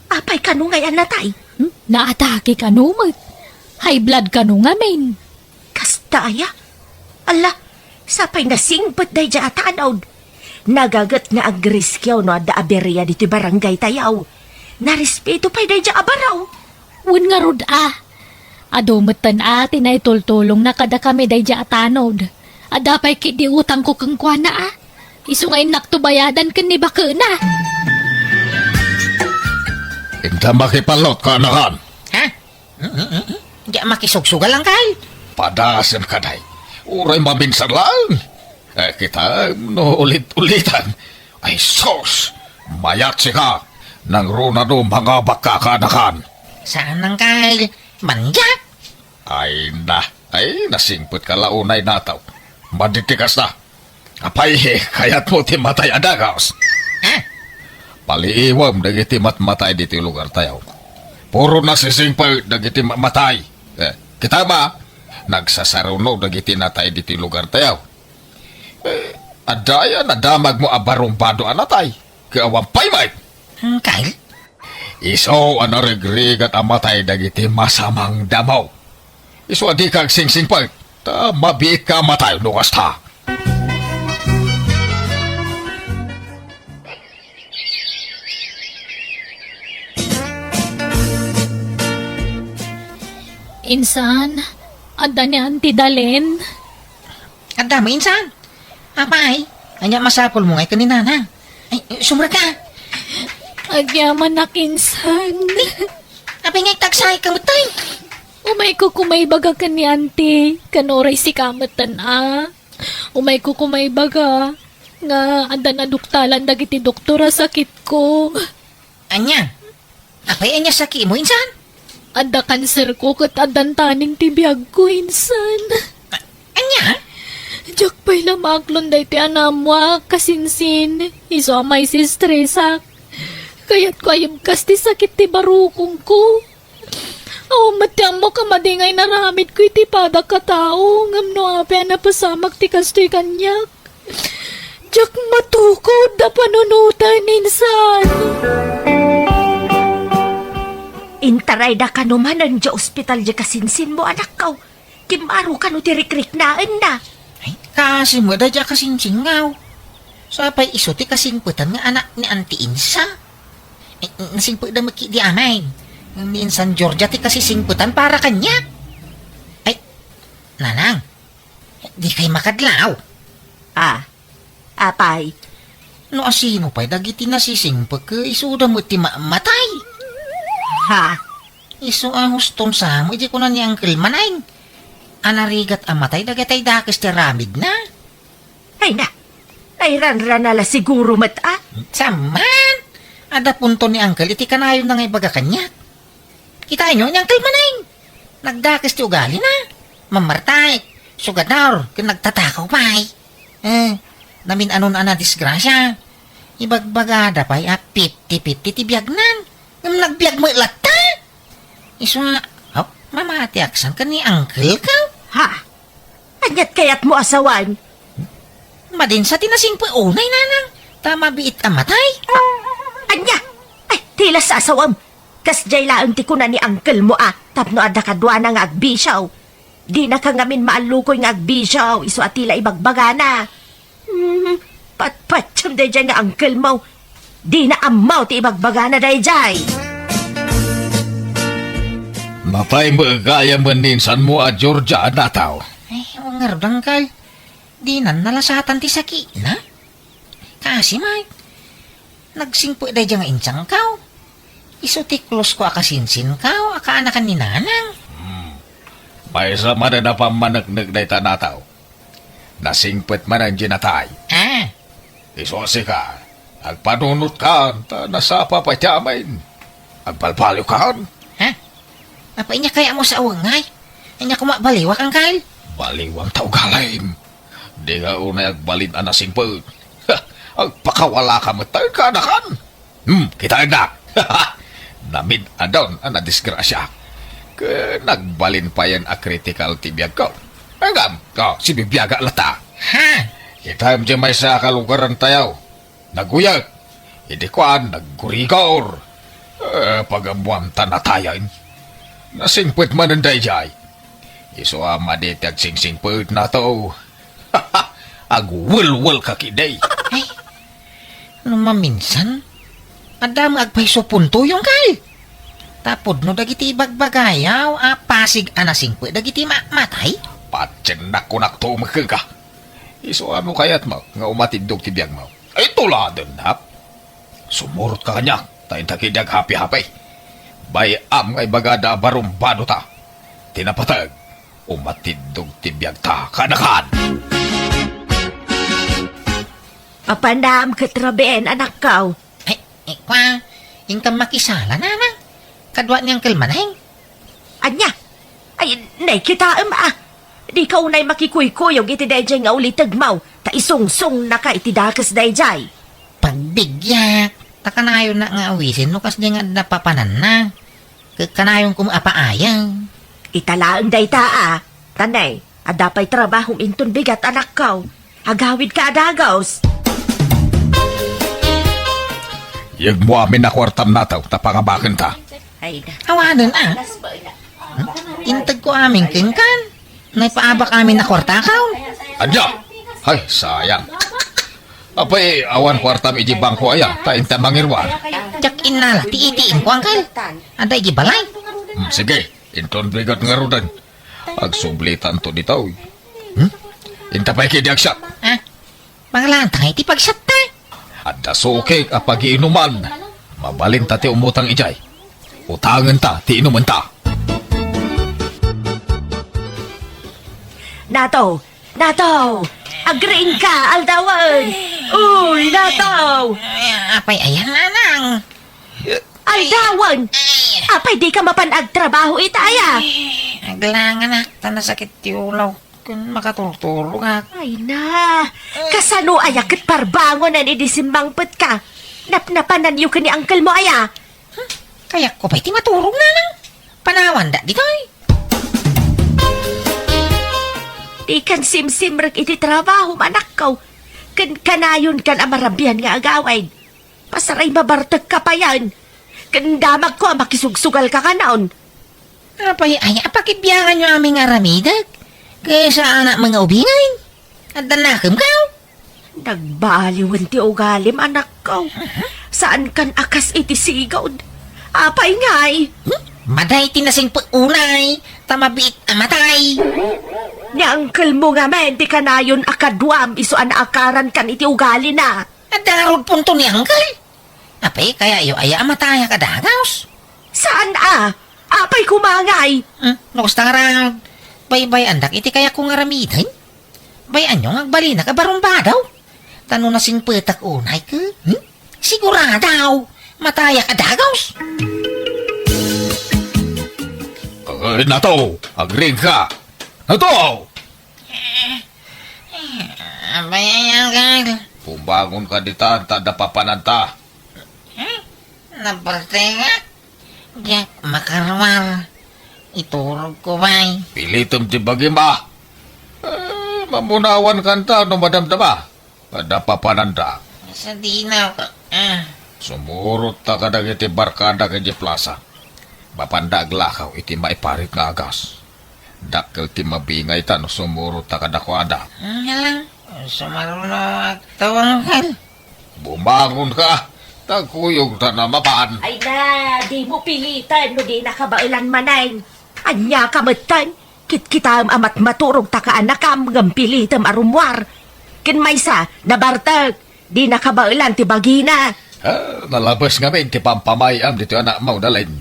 apay kanungayan na tay. Naatake ka numot. High blood ka nung amin. Kastaya? Ala, sapay nasingpot day dya atanod. Nagagat nga agriskyaw no ada aberya dito'y barangay tayaw. Narespeto pa'y day dya abaraw. Wun nga rod Adomatan atin ay tultulong na kada kami day dya atanod. Adapay kidi utang ko kang kwana Isu ngay naktubayadan kan ni baka na. Inta makipalot ka nakan. Ha? Di makisugsugal lang kay. Padasan ka day. Uray mabinsan lang. Kita no ulit-ulitan. Ay sos, mayat si ka. Nang runado mga baka ka nakan. Saan nang kay? Manjak? Ay nasingpot ka launay nataw. Maditikas na. Apay, kaya't mo timatay adagaos. Ha? Paliiwam, dagiti matmatay dito lugar tayo. Puro nasisingpal, dagiti matay. Kita ba? Nagsasaruno, dagiti natay dito lugar tayo. Adaya, nadamag mo abarong bado anatay. Kaawang paymay. Kyle? Iso, anaregrigat amatay, dagiti masamang damaw. Iso, adi kag singsingpal. Mabiit ka matay, nukas ta. Insan, anda ni Auntie Dalen. Ang dami insan. Apay, anya masapol mo ngay kanina na. Ay, sumra ka. Agyaman na kinsan. Apay ngay tagsay kamutay. Umay ko kumay baga ka ni Auntie. Kanoray si kamatan Umay ko kumay baga. Nga, anda na duktalan dagiti doktora sakit ko. Anya? Apay anya saki mo insan? Anda kanser ko kat adan taning tibiyag ko, insan. Anya? Diyak pa'y lamaklon day ti anamwa, kasinsin. Iso amay si stresak. Kaya't ko ayam kas ti sakit ti barukong ko. Matiang mo ka madingay naramit ko iti pada katao. Ngam no ape na pasamak ti kastoy kanyak. Diyak matukod da panunutan, insan. Intaray da ka naman ang dya ospital dya kasinsin mo anak kaw. Kimaro ka no tirikrik naan na. Ay, kasi mo da dya kasingsingaw. Sapay iso ti kasingputan nga anak ni Auntie Insa. Ay, nasingput da maki di amay. Ni Insan Georgia ti kasisingputan para kanya. Ay, nanang. Di kay makadlaw. Apay. No asino pa'y dagiti nasisingput ka iso da mo ti matay. Ha? Iso huston sa mo, iti ko na ni Uncle Manay. Anarigat amatay, dagatay dakis ti ramid na. Ay na. Ay ranran nala siguro mata. Saman! Ada punto ni Uncle, iti kanayon na ngay baga kanya. Kita nyo ni Uncle Manay. Nagdakis ti ugali na. Mamartay, sugador, kung nagtatakaw pa'y. Namin anon na disgrasya. Ibagbagada pa'y 50-50 ti biyagnan. Yung nagbiag mo ilata. Iso nga, mamati aksan ka ni Uncle ka. Ha? Anyat kayat mo asawan? Madin sa tinasing po unay nanang. Tama biit amatay. Anya? Ay, tila sa asawam. Kasjay laang ti kuna ni Uncle mo tapno ada kadwa na nga agbisyaw. Di na ka ngamin maalukoy nga agbisyaw. Iso atila ibagbagana. Patpatsam day dyan nga Uncle mo. Di na amaw ti ibagbagana day jay. Napay mo gaya maninsan mo at Georgia nataw. Ay, ngardang kal. Di na nalasatan ti saki na. Kasi may, nagsingpo day dyan nga insang kaw. Iso ti close ko akasinsin kaw, akaanakan ni nanang. May sa man na pamanagnig na itanataw. Nasingpit man ang ginatay. Isosi ka. Agpanunot ka, nasapa pa tiyamin. Agpalpalo ka. Apa inya kaya mo sa uwangay? Inya kumabaliwak ang kal? Baliwang tao galaim. Di nga unay agbalin ang nasingpit. Agpakawala ka matay ka na kan. Kita na. Namid adon ang nadisgrasya. Nagbalin pa yan a critical tibiyag ko. Agam, si bibiyaga lata. Ha? Itayam di may sa kalugaran tayo. Naguyag. Hindi ko naggurigor. Pagamuamtan na tayo. Nasingpit man ang dayjay. Iso amadit ag singsingpit na to. Agwulwul ka kiday. Ay, maminsan, adam agpaiso punto yung kay. Tapod no dagiti bagbagayaw, pasig anasing po, dagiti matay. Patsin na kunak to makaka. Iso ano kaya't mo, nga umatindog tibiyag mo. Ay tuladan hap. Sumurot ka kanya, tayo takidag hapi-hapi. Bayam ngay bagada barumbado ta. Tinapatag, umatindog tibiyag ta kanakan. Apanam katraben anak ko. Ay, kwa, yung makisala na na. Kadwa niyang kalmanahing. Anya, ay, nay kita Di ka unay makikuy-kuyog iti dayjay nga ulitag mau, ta isungsong na ka iti dakas dayjay. Pagbigya, takanayon na nga awisin, no kas di nga napapanan na. Kanayon kumapaayang. Italaang dayta Tanay, adapay trabahong inton bigat anak ko. Agawid ka adagaws. Yag mo amin na kwartam nataw, tapangabakan ta. Ay na. Awanan Intag ko aming kingkan. Naipaabak amin na kwartakaw. Adya! Ay, sayang. Apay, awan kwartam iji bangko aya, tayo tamangirwan. Jak inala, tiitiin ko angkal. Aday gibalay. Sige, inton bigat nga rudan. Agsublitan to ditaw. Intapay kidiagsak. Pangalantang iti pagsat ta. Adda sukik a pag-iinuman. Mabalin ta ti umutang ijay. Utangan ta, ti inuman ta. Nato, agreeing ka, aldawan. Uy, Nato, Apay ayan nanang. aldawan. Apay di ka mapanag trabaho itaya. Aglangan na, tanasakit ti ulaw. Kung makatultulog nga. Ay na, kasano ayakit parbangon na nidisimbang pet ka. Napnapanan yu ka ni uncle mo aya. Kaya ko pa'y ti maturog na lang. Panawan da dito eh. Di kan simsimrek iti trabaho manak ko. Kanayon kan amarabyan nga agawin. Pasaray mabartag ka pa yan. Damag ko makisugsugal ka kanaon. Apay ay, apakibyangan nyo aming aramidag. Kaya sa anak mga ubingay. At danakam ka. Nagbaliwan ti ugalim anak ko. Saan kan akas iti sigaw? Apay ngay. Maday tinasing pag-unay. Tamabit amatay. Ni uncle mo nga men, di ka na yun akadwam, iso akaran kan iti ugali na. At darog punto ni Angkal. Apay, kaya iyo ay amataya ka dagaws. Saan Apay kumangay. Nukusta nga raw. Bay andak, iti kaya kong aramidan. Bayan nyo, agbali na kabarumba daw. Tanong na sing petak unay ka. Siguradaw, mataya ka dagaws. Nato, agring ka. Nato! Abay ay Angkal. Pumbangon ka dita, tada papananta. Naparte nga. Diyak makarwar. Iturog ko bay. Pilitom ti bagima. Mamunawan kanta no madamdama. Tada papananta. Sa dinaw ka. Sumurot ta ka dagiti barkada kay plaza. Mapandag lakaw iti maiparit nga agas. Dakkel ti mabingay ta no sumurot ta ka dakwada. Halang, sumaruno at tawang Angkal. Bumangon ka. Tagkuyog ta na mapaan. Ay na, di mo pilitan, no di nakabailan manay. Anya kamatan, kitkitam amat maturog ta ka anakam, gampilitam arumwar. Kinmaysa, nabartag, di nakabailan ti bagina. Nalabas nga men ti pampamayam dito anak mau dalin.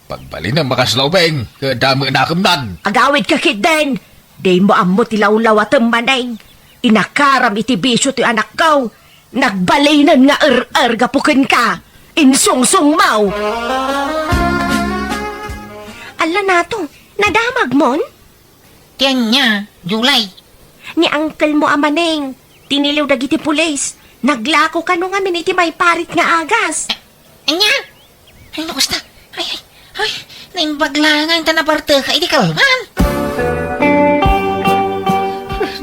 Pagbalin ang makaslaubeng, kadami nakamnan. Agawid ka kid den, di mo amo ti lawlaw at manay. Inakaram iti bisyo ti anak ko. Nagbalinan nga gapukin ka. Insungsung mau. Ala nato, nadamag mon? Tiyan niya, Julay. Ni uncle mo amaneng. Tiniliw dagiti pulis. Naglako ka nung amin iti may parit nga agas. Anya? Ay, nakusta? Ay, Naimbaglangan ta na parte ka, iti kalman.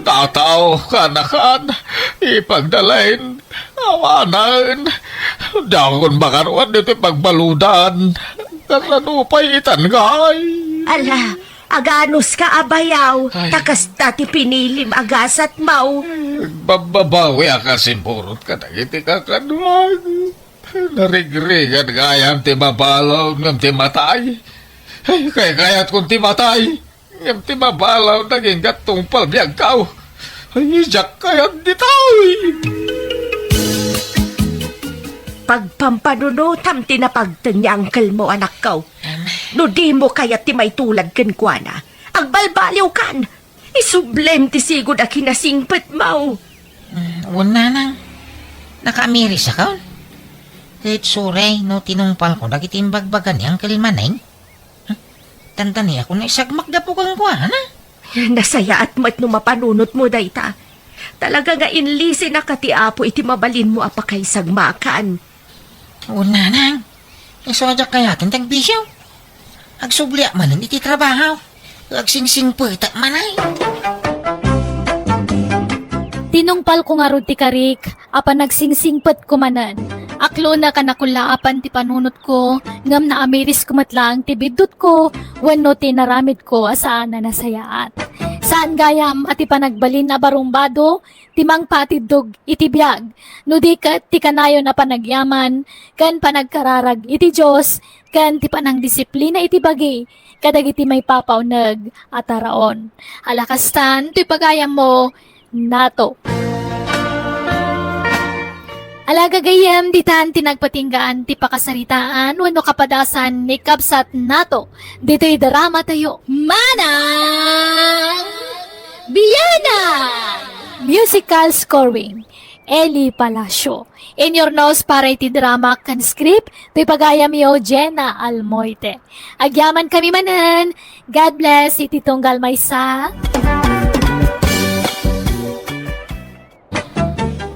Tataw, kanakan, ipagdalain, awanan. Dakon bakaruan dito pagbaludan. Karanupay itangay. Ala, aganos ka abayaw. Ay. Takas dati pinilim agasat mau. Bababawi ka simpurot ka na iti kakanuan. Narigrigan gayam ti mabalaw ng ti matay. Ay, kayat kung ti matay. Ng ti mabalaw naging gatungpal biyag kao. Ay, jak kayat ditaw. Pagpampanunutam tinapagtan niya angkel mo anak ko. No di mo kaya ti may tulad kan kwa na. Ang balbaliw kan. Isublem ti sigod a kinasingpet mau. Una nang, nakaamiris ako. Kahit suray, no tinungpal ko, nagitimbagbagan niyang kalmaneng. Tanda niya ako na isagmak da po kang kuha, na? Nasaya at mat no mapanunot mo dayta. Talaga nga inlisi na kati apo iti mabalin mo apakay sagmakan. Una nang, isodyak kayatin tagbisyo. Agsublia manan iti trabaho. Agsingsing po itak manay. Tinungpal ko nga ron ti karik, apan nagsingsingpet ko manan. Aklo na kanakula ti panunot ko, ngam na amiris kumatlang ti bidot ko, wano tinaramid ko asaan na nasayaat. Saan gayam at ipanagbalin na barumbado, timang patidog iti biyag, no di ka ti kanayo na panagyaman, kan panagkararag iti Diyos, kan ti panang disiplina iti bagi, kadag iti may papaw nag ataraon. Alakastan, ti pagayam mo, nato. Alaga gayam ditan tinagpatinggaan ti pakasaritaan wano kapadasan ni Kabsat nato. Dito'y drama tayo. Manang Biyana! Musical scoring. Eli Palacio. In your nose para iti drama kan script, ti pagayam yo Jenna Almoite. Agyaman kami manan. God bless iti tunggal maysa.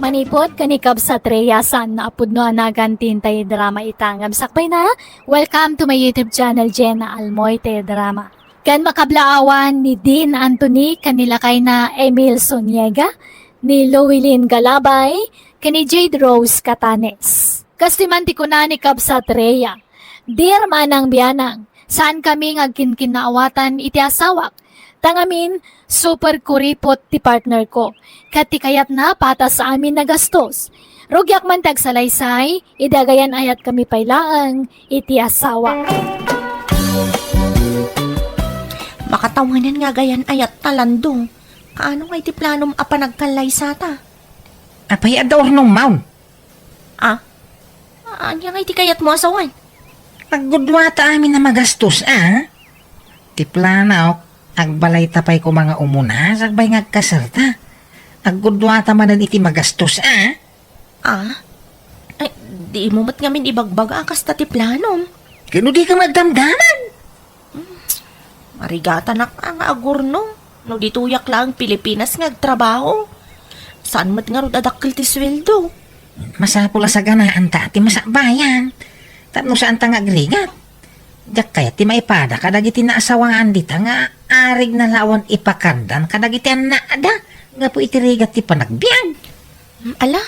Manipot kanikab sa treya san na apudno anagan tintay drama itangam sakpay na. Welcome to my YouTube channel Jenna Almoite Drama. Kan makablaawan ni Dean Anthony kanilakay na Emil Soniega, ni Lowilyn Galabay, kani Jade Rose Catanes. Kastimanti ko na ni Kab sa treya. Dear manang biyanang, saan kami ngagkinkinawatan iti asawak? Tangamin, super kuripot ti partner ko. Kati kayat na pata sa amin na gastos. Rugyak man tagsalaysay, idagayan ayat kami pailaang iti asawa. Makatawanan nga gayan ayat talando. Kaano nga iti planom apa nagkalay sata? Apay ador nung maun. Ah? Anya nga iti kayat mo asawan? Paggudwata amin na magastos, Ti planaw, agbalay tapay ko mga umuna, sagbay ngagkasarta. Aggudwata manan iti magastos, Ah? Ay, di mo mat ngamin ibagbaga akas ta ti planom. Kano di ka magdamdaman? Marigata na ka nga agurno. No dituyak lang Pilipinas nga agtrabaho. Saan mat nga rod adakil ti sweldo? Masapula sa ganaan ta, ti masabayan. Tapno saan ta ngagrigat? Diyak kaya ti maipada kadagiti naasawaan dita nga arig na lawan ipakandan kadagiti anada nga po itirigat ti panagbiag. Ala,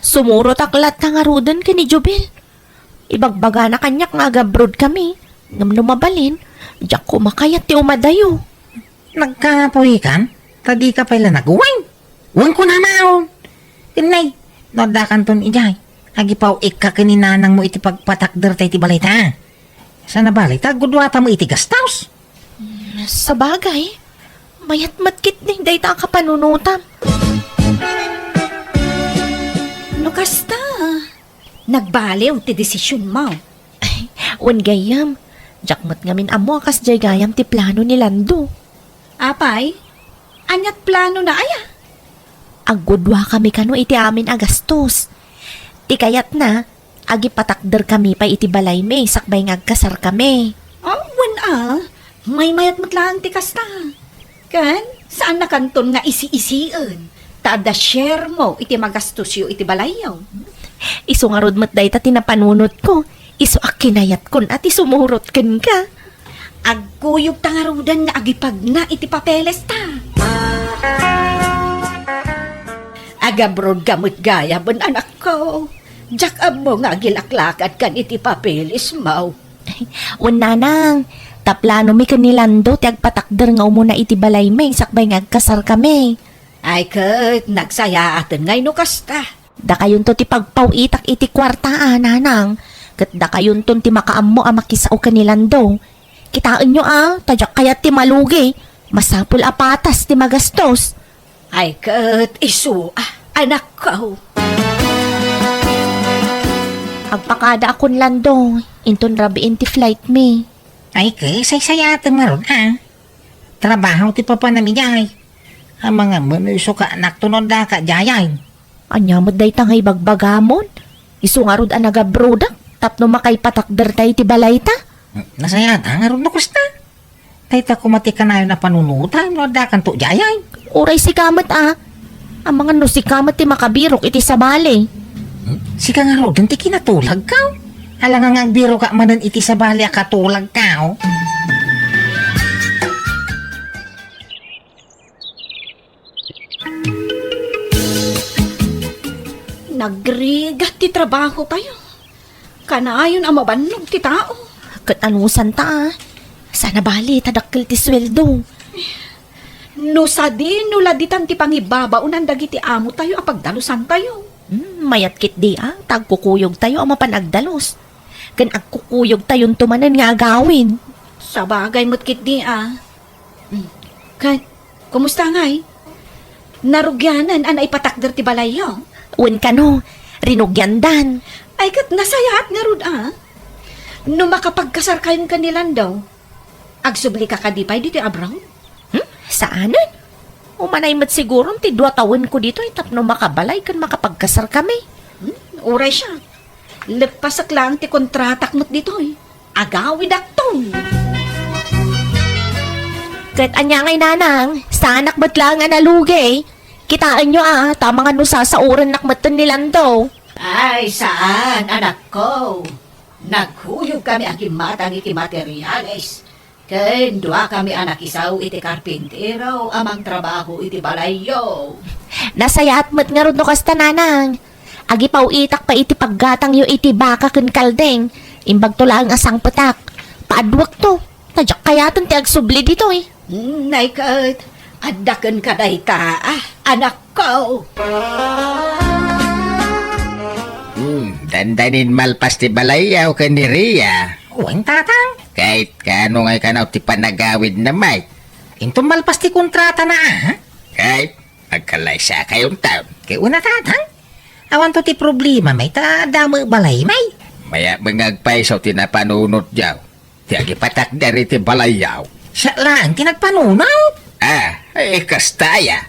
sumurot aklat na nga rodan ka ni Jubel. Ibagbaga na kanyak nga agabrod kami. Ngam lumabalin, diyak kumakayat ti umadayo. Nagkapuhikan? Tadi ka pala nagwang. Wang ko na maon. Inay, nadakan ton ijay. Agipaw ikka kaninanang mo iti pagpatakder tayo iti balita. Sana balita, gudwata mo iti gastaws. Sa bagay, mayat matkit ni dayta ka panunutam. No kasta. Nagbaliw ti desisyon mo. Ay, wan gayam. Jakmat ngamin amo akas jay gayam ti plano ni Lando. Apay, anyat plano na aya. Agudwa kami kano iti amin agastos. Ti kayat na, agi patakder kami pa iti balay may sakbay ngagkasar kami. May mayat matlaan ti kasta. Kan, saan na kanton nga isi-isian? Tada share mo, iti magastos yo, iti balayaw. Iso nga rod mat dayta tinapanunot ko. Iso akinayat kon at isumurot kan ka. Agkuyog tangarudan nga agipag na iti papeles ta. Agabrod gamot gaya ban anak ko. Jak mo nga gilaklakat kan iti papeles mau. Nanang, taplano mi kanilando ti agpatakder nga umuna iti balay may sakbay nga agkasar kami. Ay kat, nagsaya atin ngay no kasta. Da kayon to ti pagpawitak iti kwarta nanang. Kat da kayon to ti makaammo makisao kanilando. Kitaan nyo tadyak kayat ti malugi. Masapul apatas ti magastos. Ay kat, isu, anak ko. Agpakada akon lando, inton rabiin ti flight me. Ay kay, say-sayatan maron ha. Trabaho ti papanamigay. Ang mga manuso ka anak tunod da ka jayay. Anya mo day tangay bagbagamon. Isu nga rod anagabrodak, tapno makaipatakder tayo ti balay ta. Nasayata nga ron na kusta. Tayta kumati ka na yun na panunutan, no da kan to jayay. Uray si kamat Ang mga no si kamat ti makabirok iti sabali. Sika nga ron, ti kinatulag ka. Alang nga ang biro ka manan iti sa bali katulag ka. Nagrigat ti trabaho tayo. Kanayon ang mabannog ti tao. Kat anusan ta Sana bali tadakkel ti sweldo. No sa di, no laditan ti pangibaba, unan dagiti amo tayo, apagdalusan tayo. Mayat kit di tagkukuyog tayo ang mapanagdalos. Kan agkukuyog tayon tumanan nga agawin. Sa bagay mo't kit di Kay, kumusta ngay? Narugyanan, anay patakder ti balayo. Wen kano, rinugyandan. Ay kat nasayaat nga rod No makapagkasar kayon kanilan daw, agsubli ka kadipay dito abroad? Saanan? Umanay mat siguro ti 2 taon ko dito tapno makabalay kan makapagkasar kami. Uray siya. Lepasak lang ti kontratak mo't dito Agawid akton. Kahit anya ngay nanang, sa anak ba't lang nga nalugi? Kitaan nyo tama nga no sasauran nakmatan nilando. Ay, saan, anak ko? Naghuyog kami ang kimatang iti materyales. Ken dua kami anak isaw iti karpintero, amang trabaho iti balayo. Nasayat mat nga ron no kasta nanang. Agi pau itak pa iti paggatang yo iti baka ken kaldeng. Imbag to lang asang petak. Paadwak to. Tadyak kayatan ti agsubli dito Naikat, adaken ka dayta, anak ko. Dandanin malpas ti balayaw ka ni Ria. Uwang tatang. Kahit kano ngay kanaw ti panagawid na may. Into malpas ti kontrata na Kahit magkalay siya kayong taon. Kaya una tatang. Awan to ti problema may damo balay may. Maya mangagpaisaw ti napanunot jaw. Ti agipatak dari ti balayaw. Siya lang ti nagpanunaw. Ay kastaya.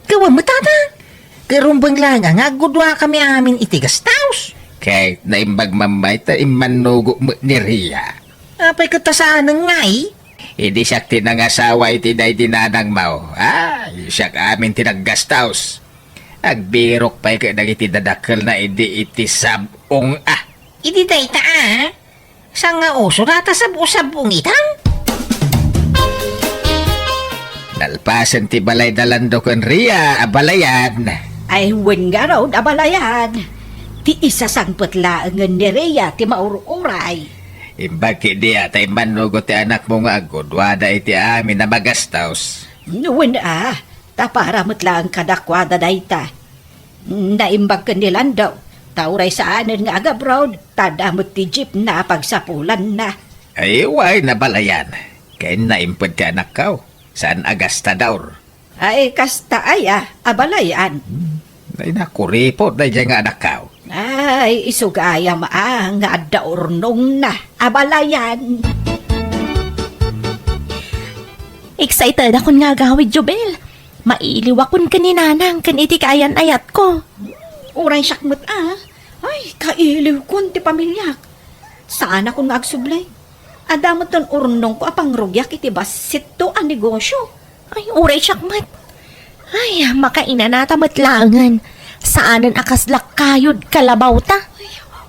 Gawa mo tatang. Karumbang lang ang agudwa kami amin iti gastaus. Kahit na imbag mamay ta imanugo mo ni Ria. Apay katasaan ng ngay. Hindi siya tinangasawa iti day dinanang mau. Siya amin tinaggastaus. Agbirok pa'y ka nagiti dadakal na hindi iti sabong Hindi day ta Sa nga oso rata sabong itang. Nalpasan ti balay dalando kon Ria abalayan. Ay, wen nga raw, abalayan. Ti isa sang putla ang ni Rhea, ti maururay. Imbag di atay manugo ti anak mo nga agod, wada iti amin na magastaus. Wen tapara lang kadakwada dayta. Naimbag ka nilan daw, tauray saanan nga agabroad, tadamot ti jeep na pagsapulan na. Ay, way nabalayan. Kaya naimpad ti anak ka, saan agasta daw? Ay, kasta abalayan. Ay, nakuripot na dyan nga anak ka. Ay, isugaya nga daurnong na, abalayan. Excited akon nga gawid Jobel. Mailiw akon kaninanang kan iti kaayan ayat ko. Uray syakmut Ay, kailiw ko ti pamilyak. Saan ako nga agsublay? Adamot ton urnong ko apang rugyak iti basit to ang negosyo. Ay, uray syakmat. Ay, makainanata matlangan. Saanan akaslak kayod kalabaw ta?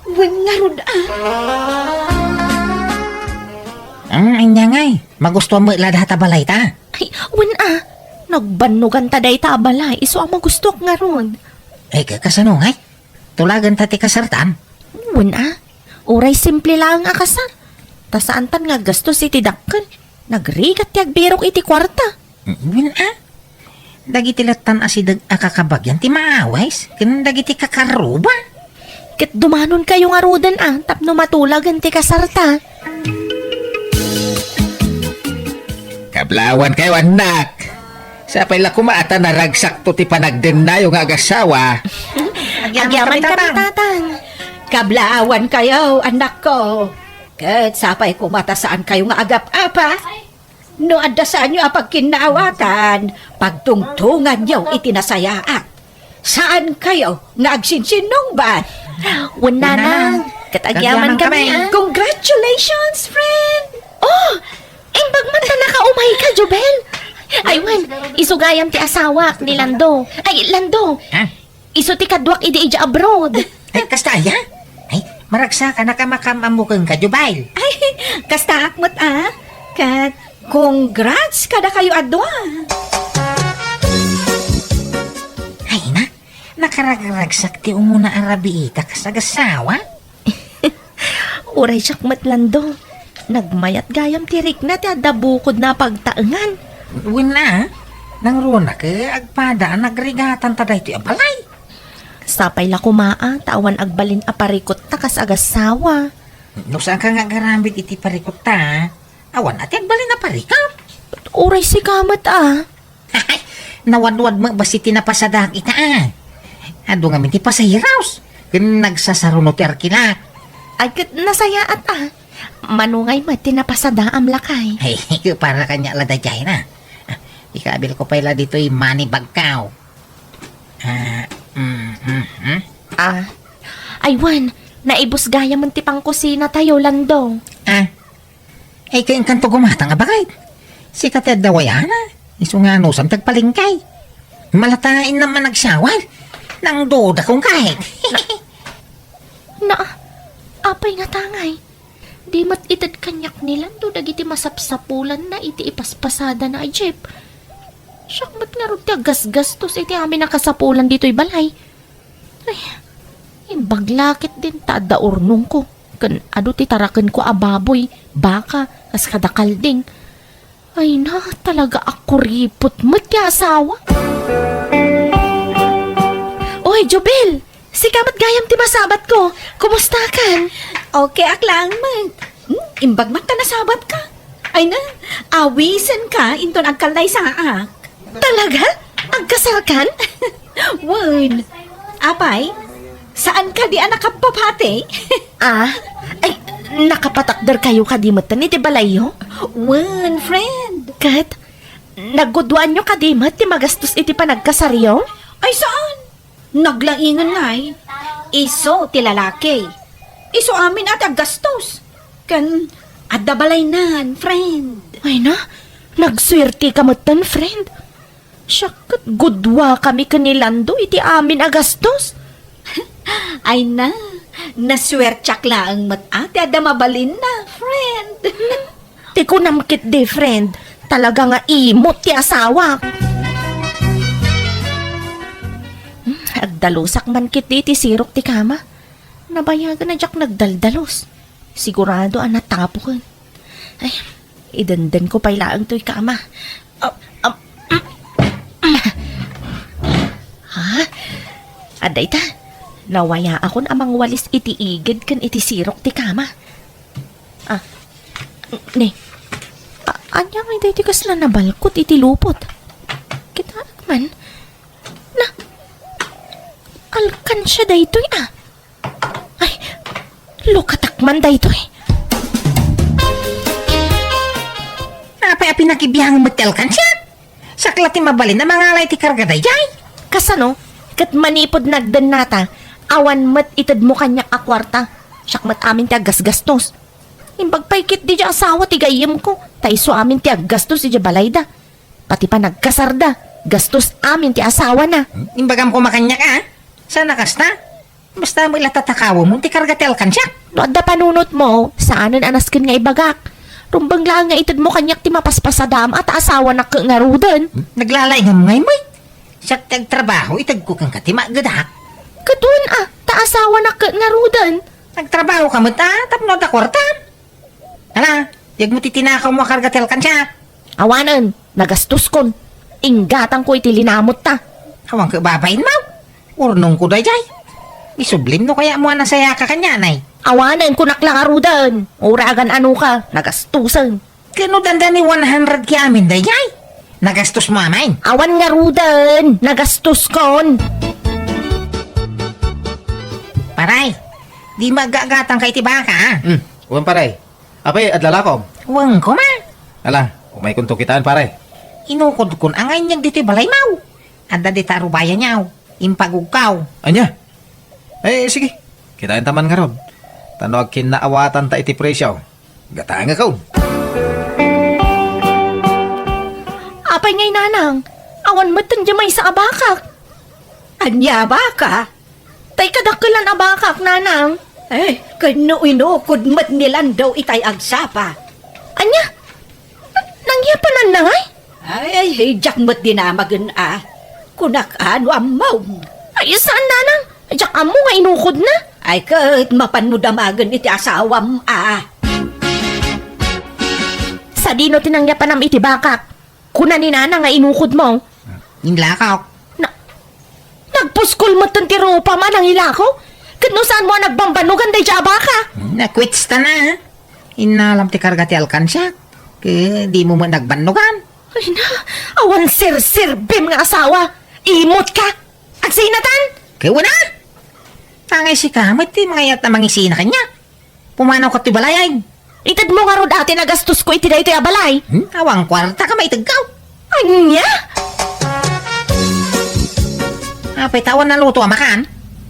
Wen nga rod Anya ngay, magustuhan mo ilad hata balay ta. Ay, wen nagbanugan ta day ta balay, iso ang magustok nga ron. Kasano ngay? Tulagan ta ti kasartan. Wen uray simple lang nga kasar. Ta saan tan nga gastos iti dakkel. Nagrigat ti agbirok iti kwarta. Win dagiti latan asidag akakabagyan ti maaways. Ken dagiti kakaruba. Ket dumanon kayo nga roden tapno matulagan ti kasarta. Kablawan kayo, anak. Sa pala kumaata na ragsak to ti panagden na yung agasawa. Agyaman kami tatang. Kablaawan kayo, anak ko. Kat sapay kumata saan kayo nga agap-apa. No adda saan nyo apag kinawatan, pagtungtungan nyo itinasayaan. Saan kayo nga agsinsinong ba? Wen na. Ket agyaman kami. Congratulations, friend! Oh! Imbag man ta nakaumay ka, Jubel. Ay, wen, isugayam ti asawa ni Lando. Ay, Lando, Ha? iso ti kadwak idi abroad. Ay, kastaya? Ay, maragsa ka nakamakamamukang ka, Jubail. Ay, kastakmot Kat, congrats kada kayo adwa. Ay na, nakaragragsak ti umuna arabiita kasagasawa. Uray sakmat, Lando. Nagmayat gayam ti Rikna ti adabukod na pagtaengan. Win nang runa ka, agpada, nagrigatan ta dahi ti abalay. Sapay la kumaa, tawan agbalin aparikot ta kas agasawa. No saan ka nga garambit iti parikot ta, awan ati agbalin na parikot. Uray si kamat Ay, nawadwad mo basi tinapasadak ita Ado nga minti pasahiraos, kin nagsasarunot ti arkila. Ay, ket nasayaat manungay mo tinapasadaam lakay. Ay, para kanya ladajay na. Ikabil ko pa ila dito yung money bag kao. Aywan, naibus gaya man ti pang kusina tayo, Lando. Ay, kain kanto gumatang abagay. Si katad dawayana. Iso nga no, sam tagpalingkay. Malatain naman nagsawal. Nang duda kong kahit. Apay nga tangay. Di mat itad kanyak ni Lando dagiti masapsapulan na iti ipaspasada na jeep. Syakmat nga ron ti agasgastos iti amin nakasapulan dito'y balay. Ay, imbaglakit din tada urnong ko. Kan ado ti taraken ko ababoy, baka, kas kadakalding. Ay na, talaga ako ripot mo't ti asawa. Oy, Jobel! Si kamat gayam ti masabat ko. Kumusta kan? Okay, aklang man. Imbag man ta nasabat ka. Ay na, awisan ka, inton agkalay sa aak. Talaga? Agkasal kan? Wan. Apay, saan ka di anak kapapate? Ay, nakapatakder kayo kadimatan ni ti balayo? Wan, friend. Kat, nagudwan nyo kadimat ti magastos iti panagkasaryo? Ay, saan? Naglaingan ngay. Iso ti lalaki. Iso amin at aggastos. Kan, adabalay nan, friend. Ay na, nagswerte ka matan, friend. Syakat, gudwa kami kanilando iti amin agastos. Ay na, naswertsak lang mat ate ada mabalin na, friend. Ti ko namkit di, friend. Talaga nga imot ti asawa. Agdalusak man kit di ti sirok ti kama. Nabayagan na jak nagdaldalos. Sigurado ang natapukan. Ay, idandan ko pailaang to'y kama. Ha? Aday ta, nawaya akon amang walis iti igid kan iti sirok ti kama. Ne, anya nga iti kasla na balkot iti lupot. Kita man, na, alkansya daytoy Ay, lukatakman daytoy. Apay pinakibiyang metelkan siya. Sakla ti mabalin na mga alay ti karga dayjay. Kasano, kat manipod nagdan nata, awan mat itad mo kanya akwarta. Syakmat amin ti agasgastos. Imbag paikit di dya asawa ti gayem ko, taiso amin ti aggastos di dya balayda. Pati pa nagkasarda, gastos amin ti asawa na. Imbagam ko makanya ka. Sana kasta? Basta mo ila tatakawo mo ti karga telkan siya. No, adda panunot mo, saanan anaskin nga ibagak. Rumbang lang nga itad mo kanyak ti mapaspasadam at asawa na ka nga rudan. Naglalay nga mga moy. Sa tagtrabaho, itag ko kang katima gadak. Kadun ta asawa na ka nga rudan. Nagtrabaho ka mo ta, tapno ta kwarta. Hala, yag mo titinakaw mo kargatel kan siya. Awanan, nagastos kon. Inggatang ko iti linamot ta. Awang ka babayin mo. Urnong ko dayjay. Isublim no kaya mo na saya ka kanya, nay. Awanan ko nakla nga rudan. Uragan ano ka, nagastusan. Kano danda ni 100 ki amin dayjay. Nagastos mo amain. Awan nga rudan, nagastos kon. Paray, di magagatang kay tibaka ha. Uwan paray. Apay, adlala ko. Huwag ko ma. Ala, umay kunto kitaan paray. Inukod kun angay niyang dito'y balay mau. Anda di tarubaya niyaw. Impagugaw. Anya? Eh, sige. Kitaan taman nga ron. Tanong kinaawatan ta iti presyo. Gataan nga kaun. Apay ngay nanang, awan mo may sa abakak. Anya ba ka? Tay kadakalan abakak, nanang. Eh, kano inukod mat nilan daw itay agsapa. Anya? Nangyapanan na ngay? Ay, hijak mat dinamagan Kunak ano amaw. Ay, saan nanang? Diyak amo nga inukod na. Ay, kahit mapanudamagan iti asawam Sa dino tinangyapan am iti bakak. Kuna ni nanang nga inukod mo. Inlakaw. Nagpuskol mo ti ropa man ang ilako. Kano saan mo nagbambanugan day jaba ka? Nakwits ta na. Inalam ti karga ti alkansya. Kaya di mo man nagbanugan. Ay na, awan sir-sirbim nga asawa. Imot ka. Agsinatan. Kaya wala. Tangay si kamat ti mga yat na mangisina kanya. Pumanaw ka ti balayay. Itad mo nga ro dati nagastos ko iti daytoy abalay. Awang kwarta ka maitagkaw. Anya? Apay tawan na luto amakan.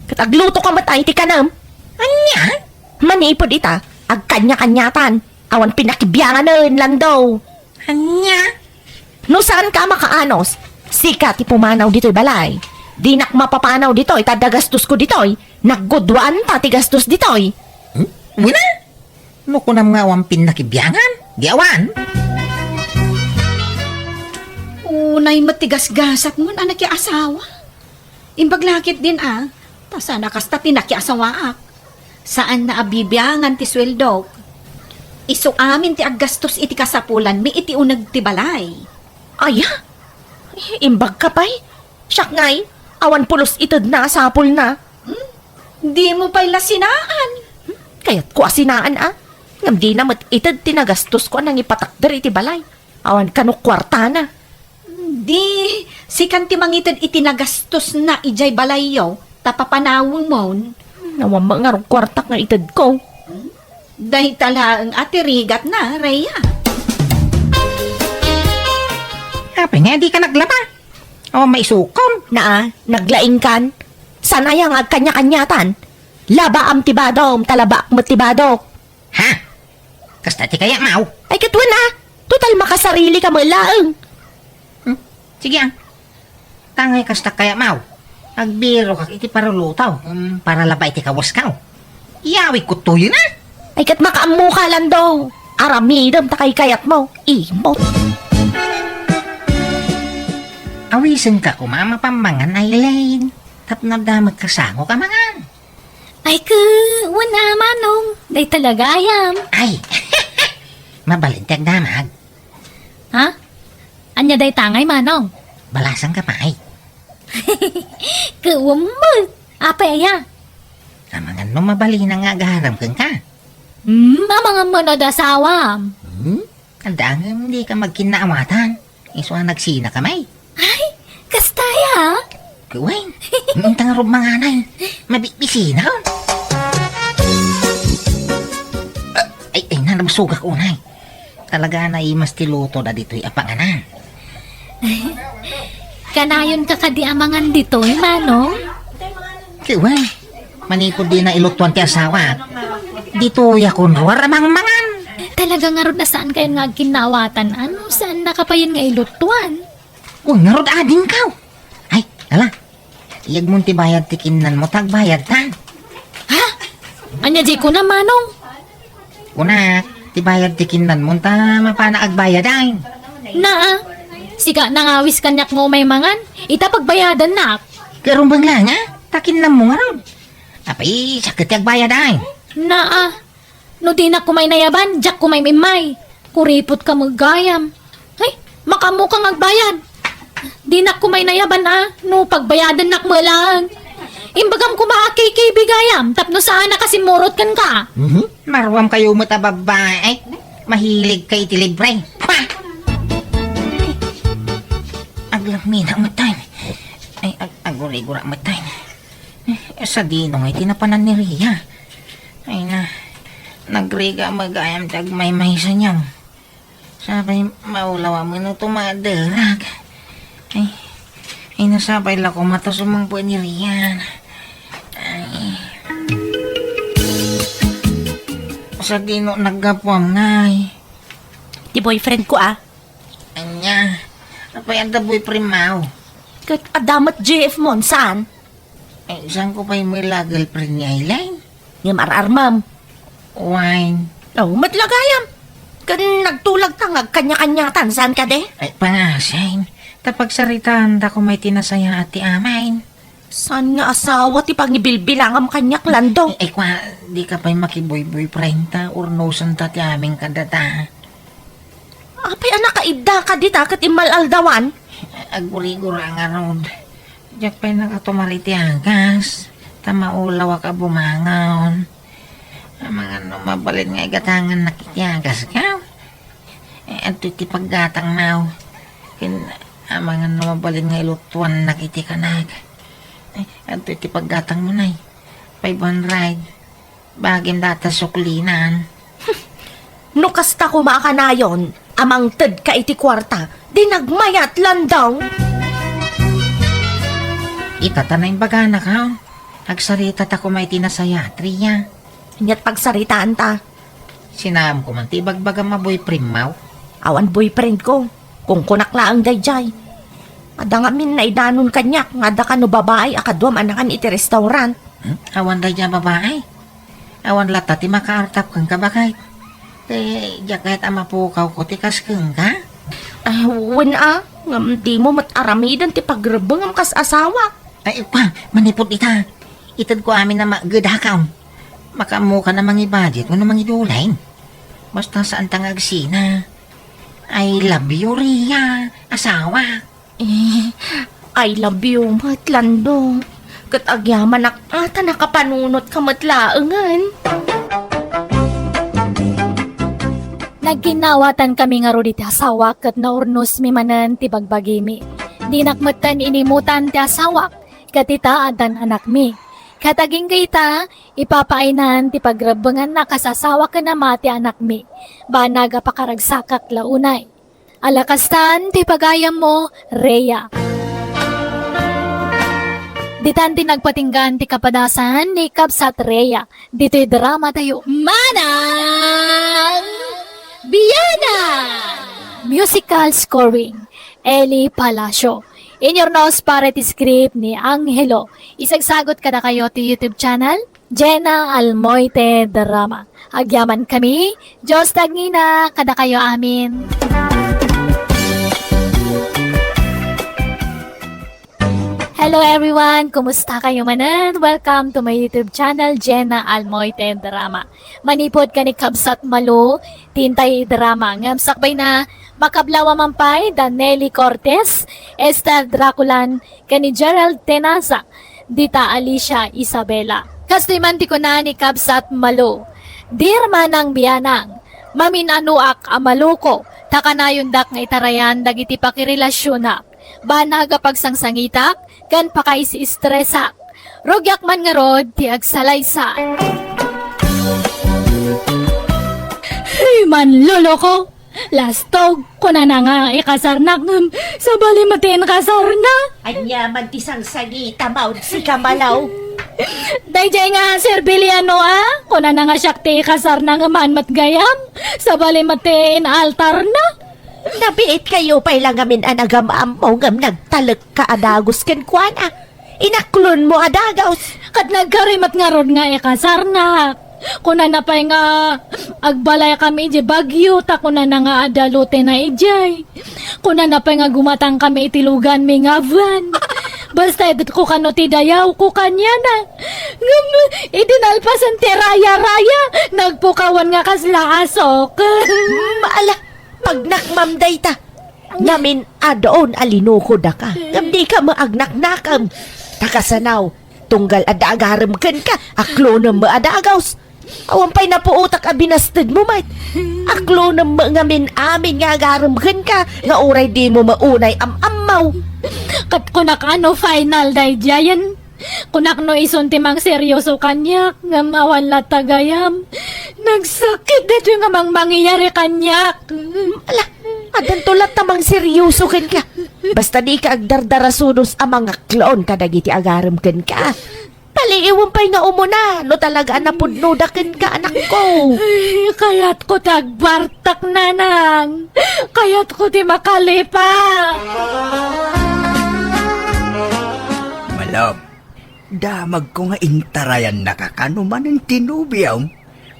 Katagluto ka matay ti kanam. Anya? Manipod ita, agkanya-kanyatan. Awan pinakibiyangan nun lang daw. Anya? No saan ka makaanos? Sika ti pumanaw dito'y balay. Di nak mapapanaw dito'y, tadagastos ko dito'y. Naggudwaan ta ti gastos dito'y. Wala. No kunam nga awang pinakibyangan. Di awan. Unay matigas-gasat mo, anak ya asawa. Imbaglakit din Tasana kasta tinakya asawaak. Saan na abibiyangan ti sweldo? Iso amin ti aggastos iti kasapulan, mi iti unag ti balay. Aya, imbag ka pa'y. Siyak nga'y, awan pulos itod na sapul na. Di mo pa'y lasinaan. Kaya't ko asinaan Ngam di na itod tinagastos ko nang ipatakder iti balay. Awan kanok kwarta na. Di, si kanti mangitid itinagastos na ijay balayo, tapapanawang mo. Nawan mga kwarta nga itod ko. Dahil talaang atirigat na, Rhea. Apay nga di ka naglaba. O maisukon. Naglaing kan. Sanayang agkanya-kanyatan. Laba am tibadom, talaba mo tibadok. Ha? Kasta ti kaya mau. Ay katwan total makasarili ka malaang. Sige Tangay kasta kaya mau. Agbiro kak iti parulutaw. Para labay ti kawas ka. Iyawi ko tuyo na. Ay kat makaamu ka lang daw. Aramidam takay kayat mo. Imot. Awisan ka kumama pamangan ay Elaine. Tapno damag kasango ka mangan. Ay wala manong. Day talaga ayam. Ay, mabalintag damag. Ha? Anya day tangay manong. Balasan ka pa ay. Mo. Apay aya. Amangan no mabali na nga gaharam kang ka. Mga manod asawam. Kandang hindi ka magkinaawatan. Iso ang nagsina ka may. Kastaya. Kuwain, intang rob mga anay. Mabibisina ko. Ay, nanabsugak unay. Talaga na imas tiluto na dito'y apanganan. Kanayon ka kadi amangan dito, manong. Kuwain, manipod din na ilutuan ti asawa. Dito yakon ruwar amang mangan. Talaga nga ron na saan kayo nga kinawatan? Ano? Saan nakapayon nga ilutuan? Huwag nga rod ading ka. Ay, ala. Iyag mo ti bayad ti kinan mo tagbayad ta. Anya di ko na, manong. Una, Ti bayad ti kinan mo ta mapana agbayad ay. Na, siga nangawis kanyak mo may mangan. Ita pagbayadan nak. Karong bangla nga, takin na mo nga ron. Apay, sakit agbayad ay. Na, no di na kumay nayaban, jak kumay mimay. Kuripot ka magayam. Ay, makamu kang agbayad. Di na kumay nayaban no pagbayadan nak mo lang. Imbagam kumaakay kay bigayam, tapno saan na kasi murot kan ka. Marwam kayo mo ta babae. Ay, mahilig kay tilibre. Pa! Aglamina matay. Ay, agurigura matay. Sa dinong ay tinapanan ni Ria. Ay na, nagriga magayam tag may sa niyo. Sabay maulawa mo na tumadarag. Ay nasabay lang ko matasumang po ni Ria. Ay. Sa dino naggapuam ngay. Ti boyfriend ko Anya, apay ang daboy primaw. Kat adamat JF mon saan? Eh, saan ko pa yung may girlfriend ni Aileen? Nga mararmam. Wine. Oh, matlagayam. Kan nagtulag tangag kanya-kanyatan saan ka de? Ay, pangasin. Tapag saritaan da ko may tinasaya ati amain. Saan nga asawa ti pangibilbilangam kanyak landong? Ay, kwa, di ka pa'y makiboy-boyfriend ta, urnosan ta ti aming kadata. Apay anak kaida ka di takat imalaldawan? Aguri-gura nga ron. Diyak pa'y nakatumari ti agas. Tamaulaw ka bumangaon. Ang mga mabalin nga igatangan nakitiagas ka. At ti paggatang mau. Ang mga mabalin nga ilutuan nakiti kanag. At ti paggatang mo na 500. Bagim data suklinan. No kasta kumakanayon, amang ted ka iti kwarta, di nagmayat landaw. Itatanay bagana ka. Agsarita ta ko may tinasayatri niya. Nyat pagsaritaan ta, Sinam ko man ti bagbaga maboy primaw. awan boyfriend ko, kung kunakla ang dayjay. Adangamin na idanon kanyak, nga da ka no babae, akadwam anakan iti restaurant. Awan da dya babae. Awan lata ti makaartap kang kabakay. Diya kahit amapukaw ko ti kaskeng ka. Ay, ngam di mo mataramidan ti pagrebeng ang kas asawa. Ay, pa, manipot ita. Itad ko amin na magudakaw. Makamu ka na mangi budget mo na mangi dulain. Basta saan tang agsina. I love you, Ria. Asawa. I love you, matlando. Katagyaman ata nakapanunot ka matlaangan. Nagkinawatan kami nga ro di ti asawak kat naurnos mi manan ti bagbagimi. Di nakmatan inimutan ti asawak kat itaadan anak mi. Kataging kita, ipapainan ti pagrabangan na kasasawa ka na mati anak mi. Banaga pakaragsakak launay. Alakastan ti pagayam mo, Rhea. Ditan ti nagpatinggan ti kapadasan ni Kabsat Rhea. Dito'y drama tayo. Manang Biyana! Musical scoring, Eli Palacio. In your nose para ti script ni Angelo. Isagsagot ka na kayo ti YouTube channel, Jenna Almoite Drama. Agyaman kami, Diyos tagina, kada kayo amin. Hello everyone! Kumusta kayo manan? Welcome to my YouTube channel, Jenna Almoite Drama. Manipod ka ni Kabsat Malo, Tintay Drama. Ngamsakbay na Makablawa Mampay, Danelli Cortez, Esther Draculan, kani Gerald Tenaza, Dita Alicia Isabela. Kastoy manti ko na ni Kabsat Malo. Dear Manang Biyanang, maminanuak amaluko, takanayon dak nga itarayan dagiti pakirelasyonak. Banaga pagsangsangitak, kan pakaisi-stressak. Rogyak man nga rod, ti agsalaysa. Hey man, lolo ko! Lastog, kuna na nga ikasarnak ng sa balimatin kasarna. Anya man tisang sagita maud si kamalaw. Dayjay nga, Sir Biliano kuna na nga siyak ti kasarna nga man matgayam sa balimatin altar na. Nabiit kayo pa ilang amin anagam mo ngam nagtalek ka adagos ken kuana. Inaklon mo adagaws. Kat nagkarimat nga ron nga ikasarnak. Kuna na pa nga agbalay kami iti bagyo ta kuna na nga adalote na ijay. Kuna na pa nga gumatang kami itilugan mi nga van. Basta edit ko kano ti dayaw ko kanya na. Ngam idinalpasan ti raya-raya. Nagpukawan nga kasla asok. Maala, pag nakmamday ta. Namin adoon alinuko da ka. Ngam di ka maagnak-nakam. Takasanaw, tunggal adagaram kan ka. Aklo na maadagaws. Awan pa'y napuutak a binasted mo, mate. Aklo na ngamin amin nga garamkan ka. Nga oray di mo maunay am-amaw. Kat kunak ano final day jayan. Kunak no isunti mang seryoso kanya. Nga mawan latagayam. Nagsakit dito nga mang mangyayari kanya. Ala, adan tulat tamang seryoso kan ka. Basta di ka agdardarasunos ang mga klon kadagiti agaramkan ka. Paliiwan pa'y nga umuna. No talaga napudnudakin ka, anak ko. Ay, kayat ko tagbartak nanang. Kayat ko ti makalipa. Malom, damag ko nga intarayan nakakanuman ng tinubiyaw.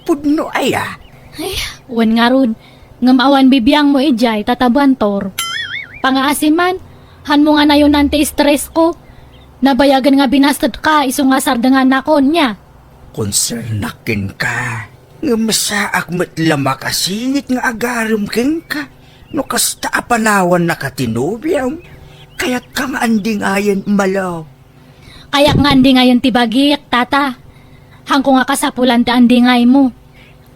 Pudno aya. Ay, wan nga ron. Ngamawan bibiyang mo ijay, tatabantor. Pangaasiman, han mo nga na yun nante stress ko. Nabayagan nga binastad ka, iso nga sardangan na ko niya. Konsernakin ka. Nga masaak matlama kasingit nga agaram ken ka. No kasta apanawan nakatinubiyaw. Kaya't ka nga anding ayan malaw. Kayak nga andi ngayon tibagik, tata. Hangko nga kasapulan ti andi ngay mo.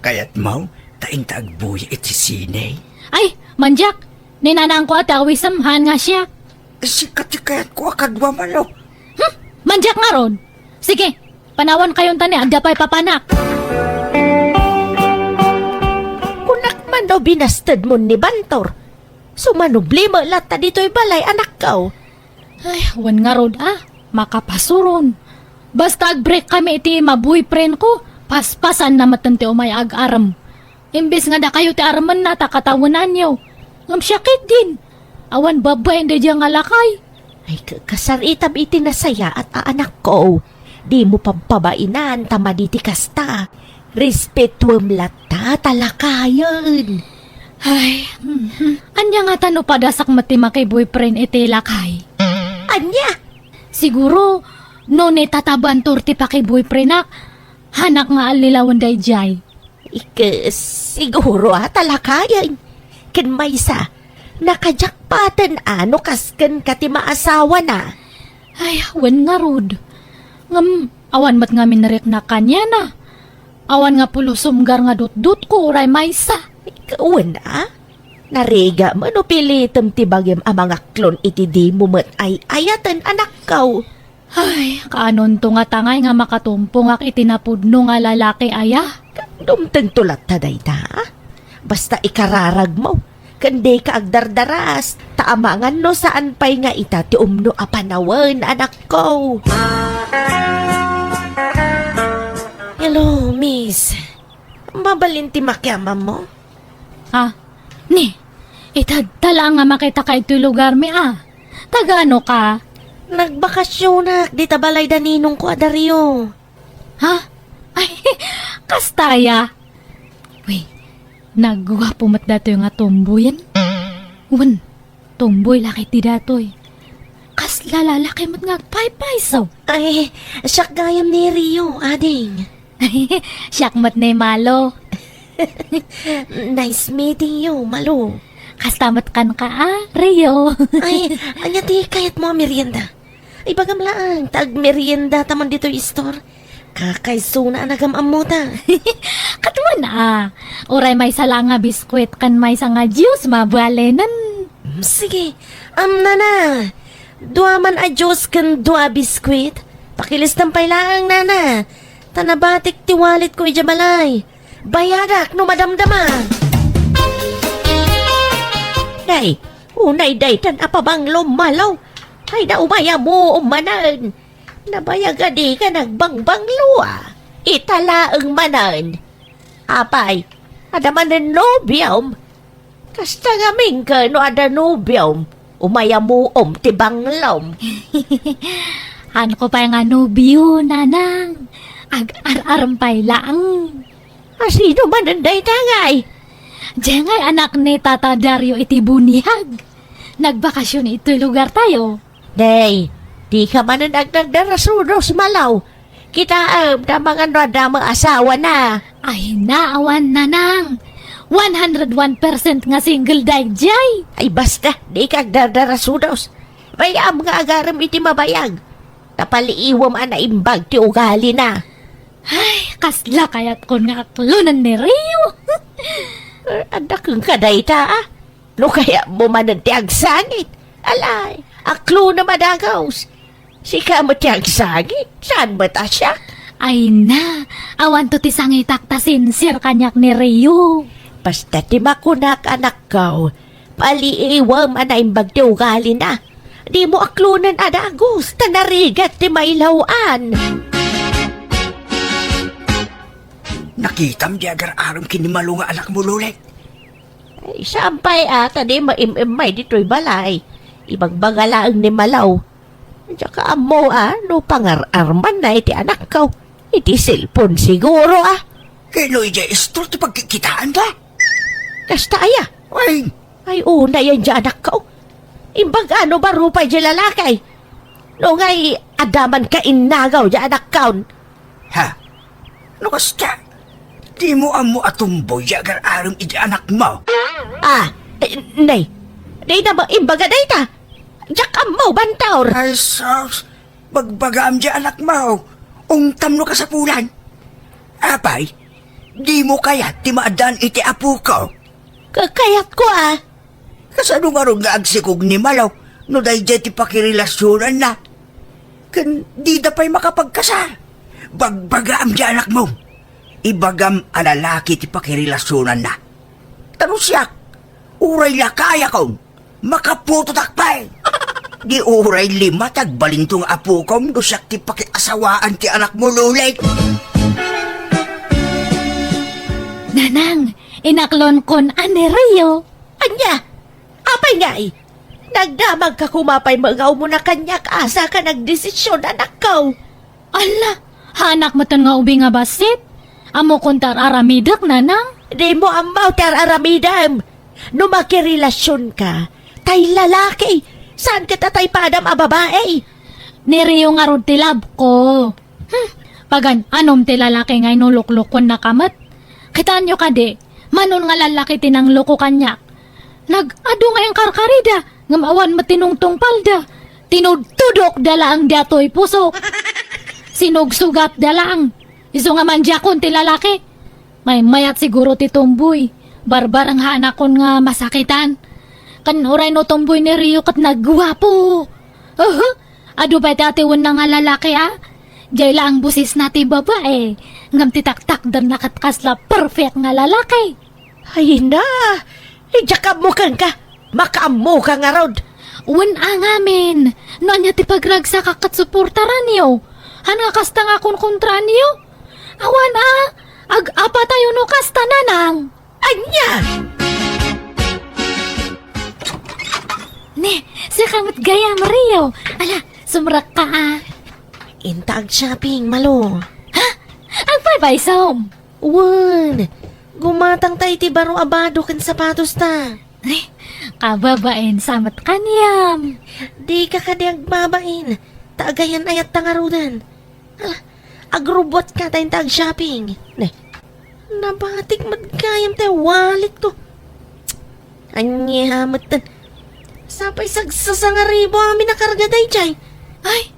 Kaya't mau, taing taagbuya iti sinay. Ay, manjak, ninanang ko at awisamhan nga siya. Sikat kaya't ko akadwa malaw. Manjak nga ron. Sige, panawan kayon tani, agda pa'y papanak. Kunak man daw binasted mo ni Bantor. Sumanubli mo lata dito'y balay, anak ko. Ay, wan nga ron makapasuron. Basta ag-break kami iti ma-boyfriend ko, paspasan na matanti o may ag-aram. Imbis nga da kayo ti araman na takatawanan nyo. Ngam syakit din. Awan babay hindi diyang alakay. Ay, kasaritam iti nasaya at anak ko. Di mo pampabainan, tama di ti kasta. Respetuam lata, talakayan. Ay, anya nga tano padasak matima kay boyfriend iti lakay. Anya? Siguro, no ni tatabantor ti pa kay boyfriend nak, hanak nga alilawan day jay. Siguro talakayan. Ken maysa, nakajakpatan ano kasken kati maasawa na. Ay, wan nga rod. Ngam, awan mat nga minarik na kanya na. Awan nga pulusumgar nga dut-dut ko uray maysa. Ikawan na? Nariga mo no pilitem ti bagim ang mga klon iti di mo mat ay ayatan anak ko. Ay, kaanon to nga tangay nga makatumpong ak itinapudno nga lalaki aya. Dumteng tulat taday ta. Basta ikararag mo. Kandi ka agdardaras. Taamangan no saan pa'y nga ita ti umno apanawan anak ko. Hello, miss. Mabalin ti makyama mo? Ha? Ni, itadtala nga makita ka ito lugar mi Tagano ka? Nagbakasyon na. Di tabalay daninong ko adaryo. Ha? Ay, kastaya. Uy, nagwapo mat dato yung atomboyan. Wan, tomboy laki ti datoy. Kas lalaki mat nga pay-pay so. Ay, siyak gayam ni Rio, ading. Siyak mat na malo. Nice meeting you, Malo. Kastamat kan ka Rio. Ay, anya ti kayat mo merienda. Ay, bagam lang, tag merienda taman dito yung store. Kakaiso na nagamam mo ta. Katuan Uray may sala nga biskwit kan may sa nga juice mabalenan. Sige, nana. Dua man a juice kan dua biskwit. Pakilis tampay lang, nana. Tanabatik ti wallet ko ijabalay. Bayadak no madamdama. Day, unay day tan apabang lumalaw. Ay na umaya mo umanan. Nabayaga di ka nagbangbang luwa. Italaang manan. Apay, adaman ng nobyam. Kasta gaming ka no ada nobyam. Umaya mo tibang lom. Han ko pa nga nobyo, nanang. ag-ar-arampay lang. Sino man ang daytangay? Diyangay anak ni Tata Dario iti bunihag. Nagbakasyon ito'y lugar tayo. Day, di ka man ang nagdarasunos malaw. Kita na mga nadama asawa na. Ay naawan na nang. 101% nga single jay. Ay basta, di ka nagdarasunos. Bayam nga agaram iti mabayag. Napaliiwam ang naimbag ti ugali na. Ay, kasla kayat ko nga aklunan ni Rio. Anak kong kadayta ah. No kaya mo man ang tiagsangit. Alay, aklo na madagaws. Sika mo tiagsangit. Saan mo ta siya? Ay na, awan to ti sangitak ta sincere kanyak ni Rio. Basta ti makunak anak ko. Paliiwam ang naimbag ti ugali na. Di mo aklunan adagos. Tanarigat ti mailawan. Nakitam di agar-aram kinimalo nga anak mo, Lulet. Ay, sampay ata di maimimay dito'y balay. Ibagbagalaang ni Malaw. Tsaka amo no pangar-arman na iti anak ko. Iti cellphone siguro Kano ija istro ti pagkikitaan ka? Kasta aya. Ay, Una yan dyan anak ko. Imbag ano ba rupay dyan lalakay? No ngay adaman ka inagaw dyan anak kaon. ha? No kasta? Di mo amo atumboy di agar-aram iti anak mo. Nay. Day na ba imbaga day ta? Diyak mo bantaw. Ay, sos. Bagbagaam di anak mo. Ungtam no kasapulan. Apay, di mo kaya ti maadan iti apu ko. Kakayat ko Kasano nga ron nga agsikog ni Malaw, no dahi dyan ti pakirelasyonan na. Kan di da pa'y makapagkasal. Bagbagaam di anak mo. Ibagam alalaki ti pakirelasyonan na. Tanong siya, uray lakaya kong, makaputo takpay. Di uray lima tagbalintong apu kong, no siya ti pakiasawaan ti anak mo, Lulit. Nanang, inaklon kon ani Rio. Anya, apay nga nagdamag ka kumapay magaw mo na kanyak asa ka nagdesisyon anak ko. Ala, hanak mo ton nga ubi nga basit. Amo kontar aramidak nanang. Di mo amaw tar aramidam. No makirelasyon ka, tay lalaki, saan ka tatay padam a babae? Ni Rio nga rod tilab ko. Pagan, anom ti lalaki nga inuluklukon na kamat. Kitaan nyo kade, manon nga lalaki tinang loko kanyak. Nag-ado nga yung karkarida, nga maawan matinungtong palda. Tinudtudok dala ang datoy pusok. Sinugsugat dala ang. Iso nga manjakon ti lalaki. May mayat siguro ti tumboy. Barbar ang hanakon nga masakitan. Kanuray no tumboy ni Rio kat nagwapo. Ado ba atiwan na nga lalaki Jay lang busis nati babae. Ngam titaktak dan nakatkasla perfect nga lalaki. Ay na, ijakab mo kang ka, makaamo ka nga rod. Wan ang amin. No anya ti pagragsa kakatsuportaran niyo. Hana kasta nga kontra niyo. Awan ag-apa tayo no kasta nanang. Anya! Ne, siya kamot gaya Mario. Ala, sumrak ka Intag shopping, malo. Ang paysom. Wan, gumatang tayo ti baro abado kan sapatos ta. Ay, kababain samat kaniyam. Di ka kadiag babain, taagayan ayat tangarudan. Agrobot ka tayong tag shopping. Nabatik magkayam tayo wallet ko. Anyamat tan. Sapay sagsasangaribo amin nakarga day chay. Ay,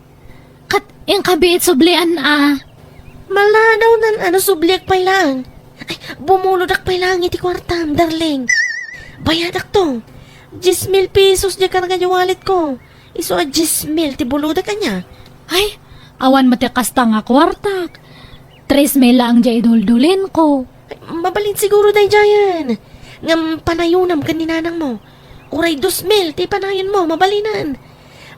kat yung kabiit sublian Maladaw nan subliak pay lang. Ay, bumulodak pay lang iti kwartam, darling. Bayadak to. 10,000 pesos di karga yung wallet ko. Iso 10,000 ti buludak ka niya. Ay, awan matikas ta nga kwartak. 3,000 lang dya iduldulin ko. Ay, mabalin siguro day dyan. Ngam panayunam ka ni nanang mo. Uray 2,000 ti panayon mo, mabalinan.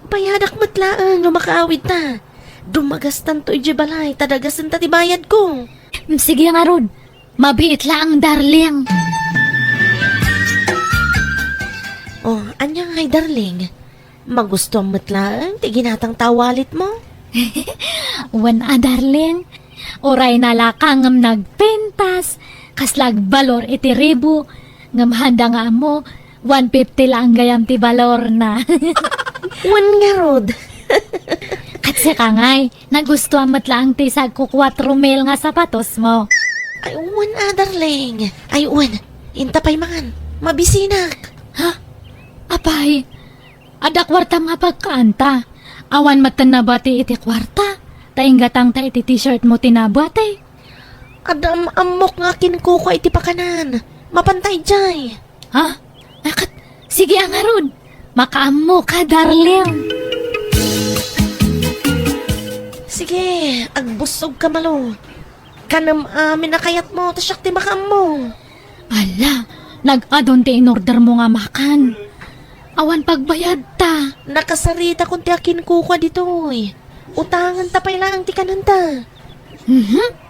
Bayadak matlaang no makaawid ta. Dumagastan to ijibalay, tadagasan ta ti bayad ko. Sige nga Rod, mabiit lang darling. Oh, anyang ay darling. Magusto matlaang ti ginatang tawalit mo. Wan darling. Oray nalakang ngam nagpintas, kaslag balor iti ribu, ngam handa nga mo, 150 lang gayam ti balor na. Wan nga rod. Kasi ka ngay, nagustuhan mo't lang ti sag ko 4 mil nga sapatos mo. Ay, wan darling. Ay, wan. Intapay man. Mabisinak. Apay, ada kwarta nga pagkaanta. Awan matan na bati iti kwarta. Tainggatang ta iti t-shirt mo tinabati. Adam amok nga kinkuko iti pakanan. Mapantay jay. Ha? Akat, sige ang arod. Makaamo ka, darling. Sige, agbusog ka malo. Kanam amin na kayat mo, tasyak ti makam mo. Ala, nag-adon ti in-order mo nga makan. Awan pagbayad ta. Nakasarita kung ti akin kuko dito eh. Utangan tapay lang ti kananta.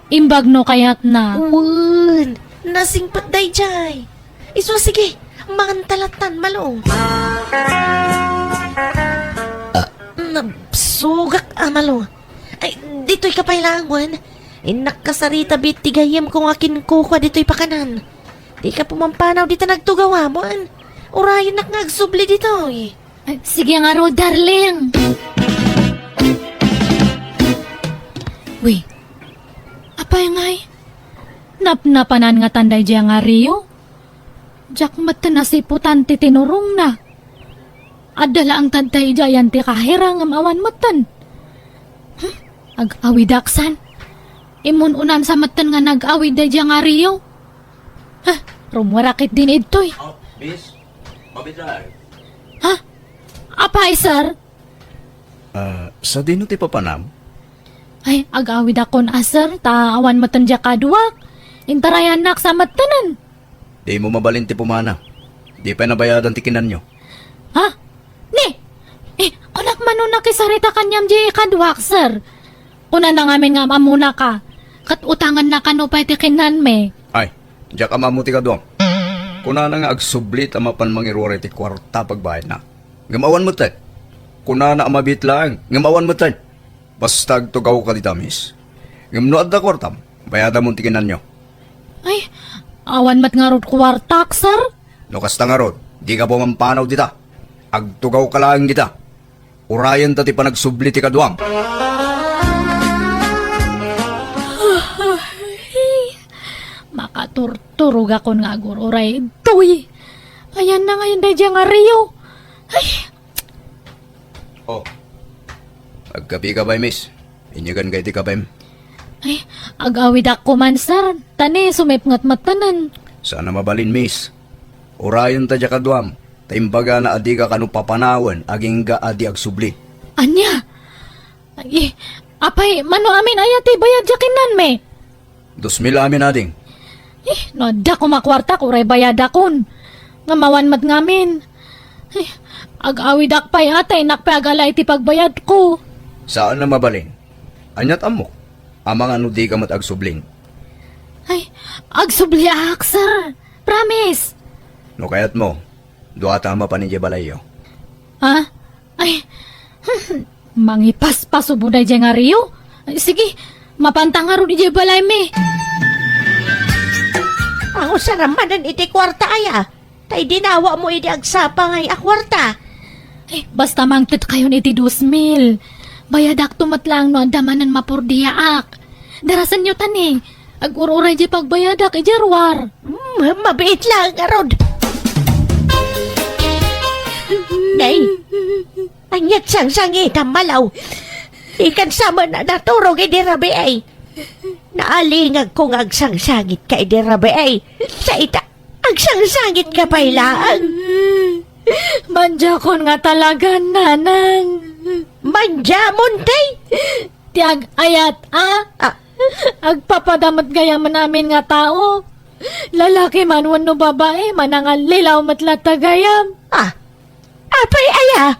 Imbag no kayat na. Uwan, nasingpat day jay. Iso sige, mantalatan malo. Nabsugak malo. Ay, dito'y kapailangan. Nakasarita bit tigayam kung akin kuko dito'y pakanan. Di ka pumampanaw dito nagtugawa mo. Urayan nagsubli dito eh. Ay, sige nga ro, darling. Uy, apay ngay. Napnapanan nga tanday diya nga Rio. Diyak matanasiputan ti tinurong na. Adala ang tanday diya yan ti kahirang amawan matan. Ag-awidaksan. Imununan sa matan nga nag-awid diya nga Rio. Rumurakit din ito'y. Miss, mabitay. Apay, sir? Sa dino ti papanam? Ay, ag-awid ako na, sir. Taawan matan diya kaduwak. Intarayan nak sa matanan. Di mo mabalin ti pumana. Di pa nabayadan ti kinan nyo. Ha? Ni? Anak manuna kisarita kanyam di kaduwak, sir. Una na ngamin nga mamuna ka. Kat utangan na kano pa itikinan me. Ay, diya ka mamuti ka doon. Kuna na nga agsublit ang mapan mangirwari ti kwarta pagbayad na. Ngamawan mo tayo. Kuna na amabit lang. Ngamawan mo tayo. Basta tugaw ka dita, miss. Ngamnoad na kwartam. Bayada mo tikinan nyo. Ay, awan mat nga rod kwartak, sir. No kasta nga rod, di ka pumampanaw dita. Agtugaw ka lang dita. Urayan ta ti panagsublit ti kaduam. Makaturturog ako nga gururay. Tuy! Ayan na ngayon dahil nga Rio. Ay, Oh. Agkapi ka ba, miss? Inyagan kay ti kapem. ay, agawid ako man, sir. Tani, sumipngat matanan. Sana mabalin, miss. Urayan ta dya kaduam. Taimbaga na adi ka kanu papanawan, aging ga adi agsubli. Anya? Ay, apay, mano amin ayati bayad yakinan me. 2,000 amin ading. No, da ko makwarta, kuray bayad akon. Ngamawan mat ngamin. Ay, ag-awid akpay atay, nakpagalay ti pagbayad ko. Saan na mabalin? Anyat amok. Amang ano di ka mat agsubling. Ay, agsubli ak, sir. Promise. No kayat mo, doa tama pa ni Jebalayo. Ha? Ay, mangipas pa subuday dyan nga Rio. Ay, sige, mapantang nga rin di balay me. Ang usaramanan iti kwarta aya. Tay dinawa mo iti agsapa ngay akwarta. Ay, basta mangtit kayo ni ti 2,000. Bayadak tumatlang no andamanan mapurdiyaak. Darasan nyo tani. Ag-ururay di pagbayadak ijarwar. Mabait lang, Arod. Nay, anyat sang sangit ang malaw. Ikan sama na naturog iti rabi ay. Naalingag kong agsangsangit ka iti rabi ay. Sa ita, agsangsangit ka pailaan. Manja kon nga talaga, nanang. Manja montay. Tiag ayat, Agpapadamot gaya man namin nga tao. Lalaki man wano babae, manangal lilaw matlatagayam. Apay aya.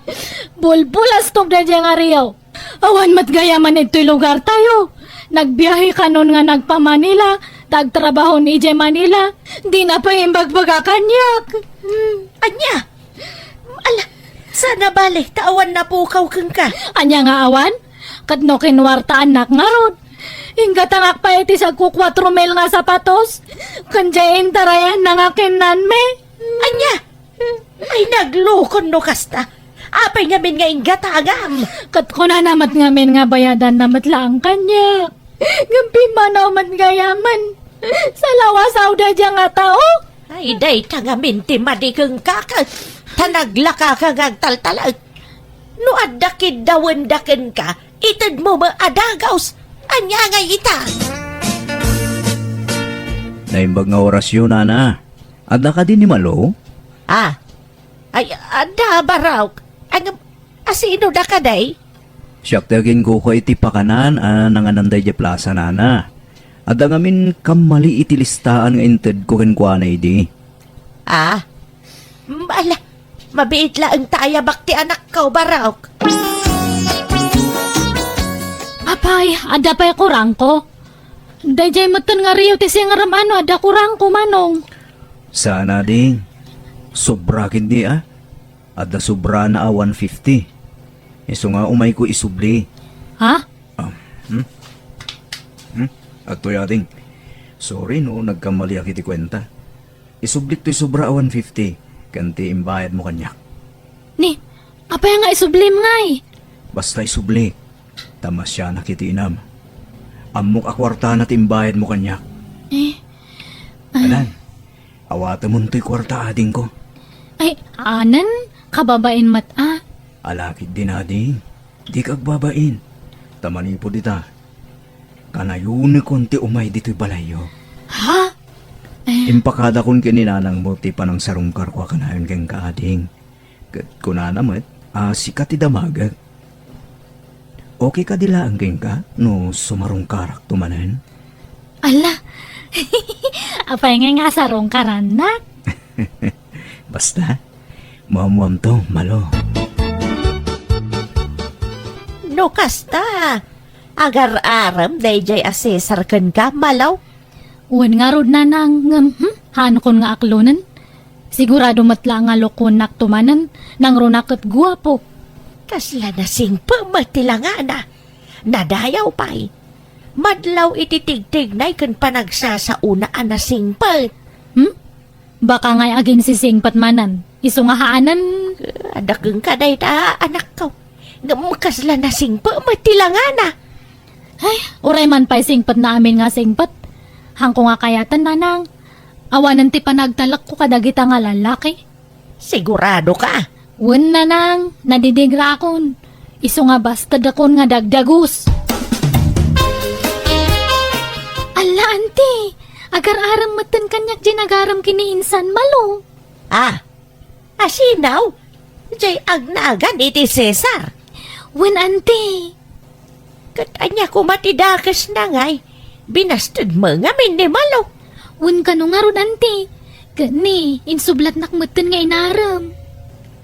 Bulbulas tog na dyan nga Rio. Awan matgaya man ito'y lugar tayo. Nagbiyahe ka nun nga nagpa-Manila, tagtrabaho ni Ije Manila, di na pa imbagbaga kanyak. Anya. Ala, sana balik, tawan na pukaw kang ka. Anya nga awan? Kadno kinwarta anak nga rod. Inga tangak pa iti sa ku 4 mil nga sapatos. Kanjain tarayan na nga kinan me. Anya, ay naglukon no kasta. Apay ngamin nga ingatagam. Kat ko na namat ngamin nga bayadan namat lang kanya. Gampi manaman gayaman. Sa lawas awda dya nga tao. Ay, day ka ngamin ti madikeng kakat. Tanaglaka ka ngagtaltalag. No adakid dawen-daken ka, itad mo maadagaws. Anya nga ita. Naimbag nga orasyon, Ana. Adda ka din ni Malo? Ah, ay, ada baraw. Ang, asino da ka day? Siyak tagin ko ko iti pakanan nangananday di plaza, Nana. Adda ngamin kamali iti listaan nga inted ko kenkwanay di. Ah, ala, mabiit la ang taya bakti anak ka baraw. Apay, ada pa'y kurang ko. Dayjay matan nga riyo ti siyang ramano, ada kurang ko manong. Sana ding. Sobra kindi Adda sobra na 150. Iso nga umay ko isubli. Ha? Ato yating. Sorry no, nagkamali akiti kwenta. Isublik to'y sobra 150. Kanti imbayad mo kanyak. Ni, apay nga isublim nga eh. Basta isubli. Tamas siya nakitiinam. Amok akwarta na timbayad mo kanyak. Anan, awata mo to'y kwarta ading ko. Ay, anan, kababain mata. Alakid din ading. Di kagbabain. Tamani po dita. Kanayon ni konti umay dito'y balayo. Ha? Impakada kon kininanang mo ti panang sarungkar ko kanayon keng kaading. Kat kunanamat, sikat ti damagag. Okay ka dila ang keng ka no sumarungkarak tumanan? Ala, apay nga sarong karanak. Basta, muam to, Malo. No kasta, agar-aram dayjay asesar ken ka malaw. Uwan nga rod na nang, hanukon nga aklonan. Sigurado matla nga lokonak tumanan, nang runakot guwapo. Kasla na singpa matilanga na. Nadayaw pa'y. Madlaw ititigtignay ken panagsasauna na singpa. Baka nga'y aging sisingpat manan. Iso nga haanan. Adakeng kaday ta, anak ko. Kasla na singpa matilanga na. Ay, uray man pa'y singpat na amin nga singpat. Hangko nga kayatan nanang. Awanan ti panagtalak ko kadagita nga lalaki. Sigurado ka. Wen nanang, nadidigra akon. Iso nga basta dakon nga dagdagus. Ala, auntie. Agar-aram matan kanyak ginagaram kiniinsan malo. Asinaw? Jay agnagan iti Cesar. Wen, auntie. Katanya ko matidakas na ngay. Binastad mo nga minimalo. Wen ka no nga ron, auntie. Gani, insublat nakmatan nga inaram.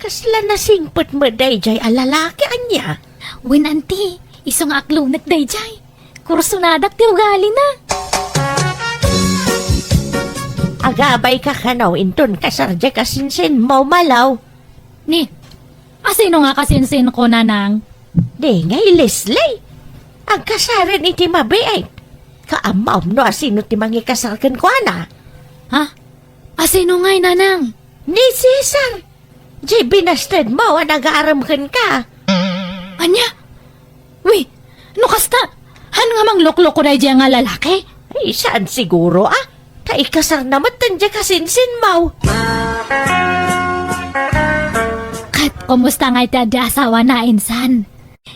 Kasla na singpot mo dayjay alalaki anya. Wen, auntie. Iso nga aklunat dayjay. Kursunadak ti ugali na. Agabay ka kanaw inton kasarja kasinsin mo malaw. Ni, asino nga kasinsin ko nanang? Di ngay Leslie. Ang kasaran iti mabiay. Kaamaw no asino ti mangikasarkan ko ana. Ha? Asino nga'y nanang? Ni Cesar. Di binastad mo ang nag-aaramkan ka. Anya? Uy, no kasta? Han nga mang luklok ko na nga lalaki? Ay, saan siguro Taikasar naman tandya kasinsin mo. Kat, kumusta nga iti asawa na insan?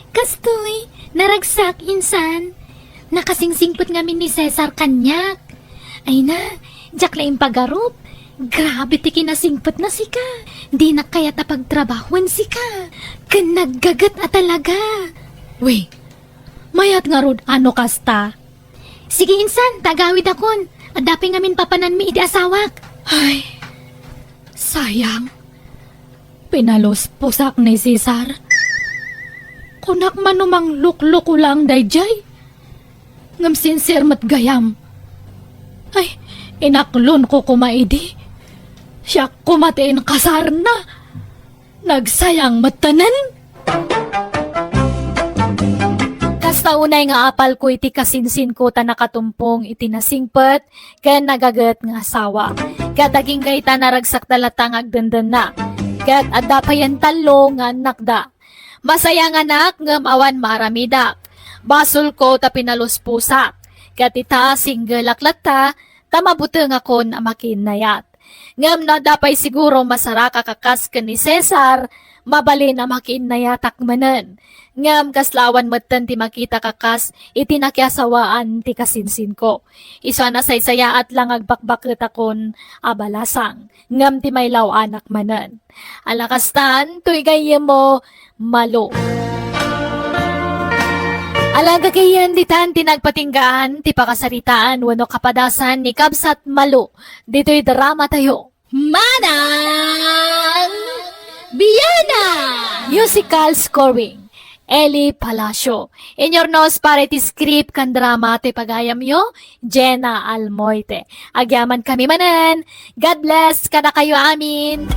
Kastoy, naragsak insan. Nakasingsingpot ngamin ni Cesar kanyak. Ay na, jak na impagarup. Grabe ti kinasingpot na sika. Di na kayat na pagtrabahuan sika. Kanaggagat talaga. Uy, mayat nga rod ano kasta? Sige insan, tagawid akon. Adapi ngamin papanan mi iti asawak. Ay, sayang. Pinalos pusak ni Cesar. Kunak manumang lukluk lang dayjay. Ngam sincere mat gayam. Ay, inaklon ko kumaidi. Siya kumatiin kasar na. Nagsayang matanan. Kasta unay nga apal ko iti kasinsin ko ta nakatumpong iti nasingpet ken nagaget nga asawa. Kat aging kay ta naragsak dalatang agdandan na. Kat adda pa yan talo nga nakda. Masaya nga nak ngem awan maramidak. Basol ko ta pinaluspusak. Kat ita single aklata ta mabuteng ako na makinayat. Ngem na dapay siguro masara kakakas ken ni Cesar mabalin na makinnayatak manen. Ngam kaslawan matan ti makita kakas iti nakiasawaan ti kasinsin ko. Isa na saysaya at lang agbakbakret akon abalasang. Ngam ti maylaw anak manen. Alakastan, tuy gayem mo malo. Alaga kayan ditan tinagpatinggaan ti pakasaritaan wano kapadasan ni Kabsat Malo. Dito'y drama tayo. Manang Biyana! Musical scoring. Eli Palacio. Inyornos para iti script kan drama ti pagayam yo, Jenna Almoite. Agyaman kami manen. God bless kada kayo amin.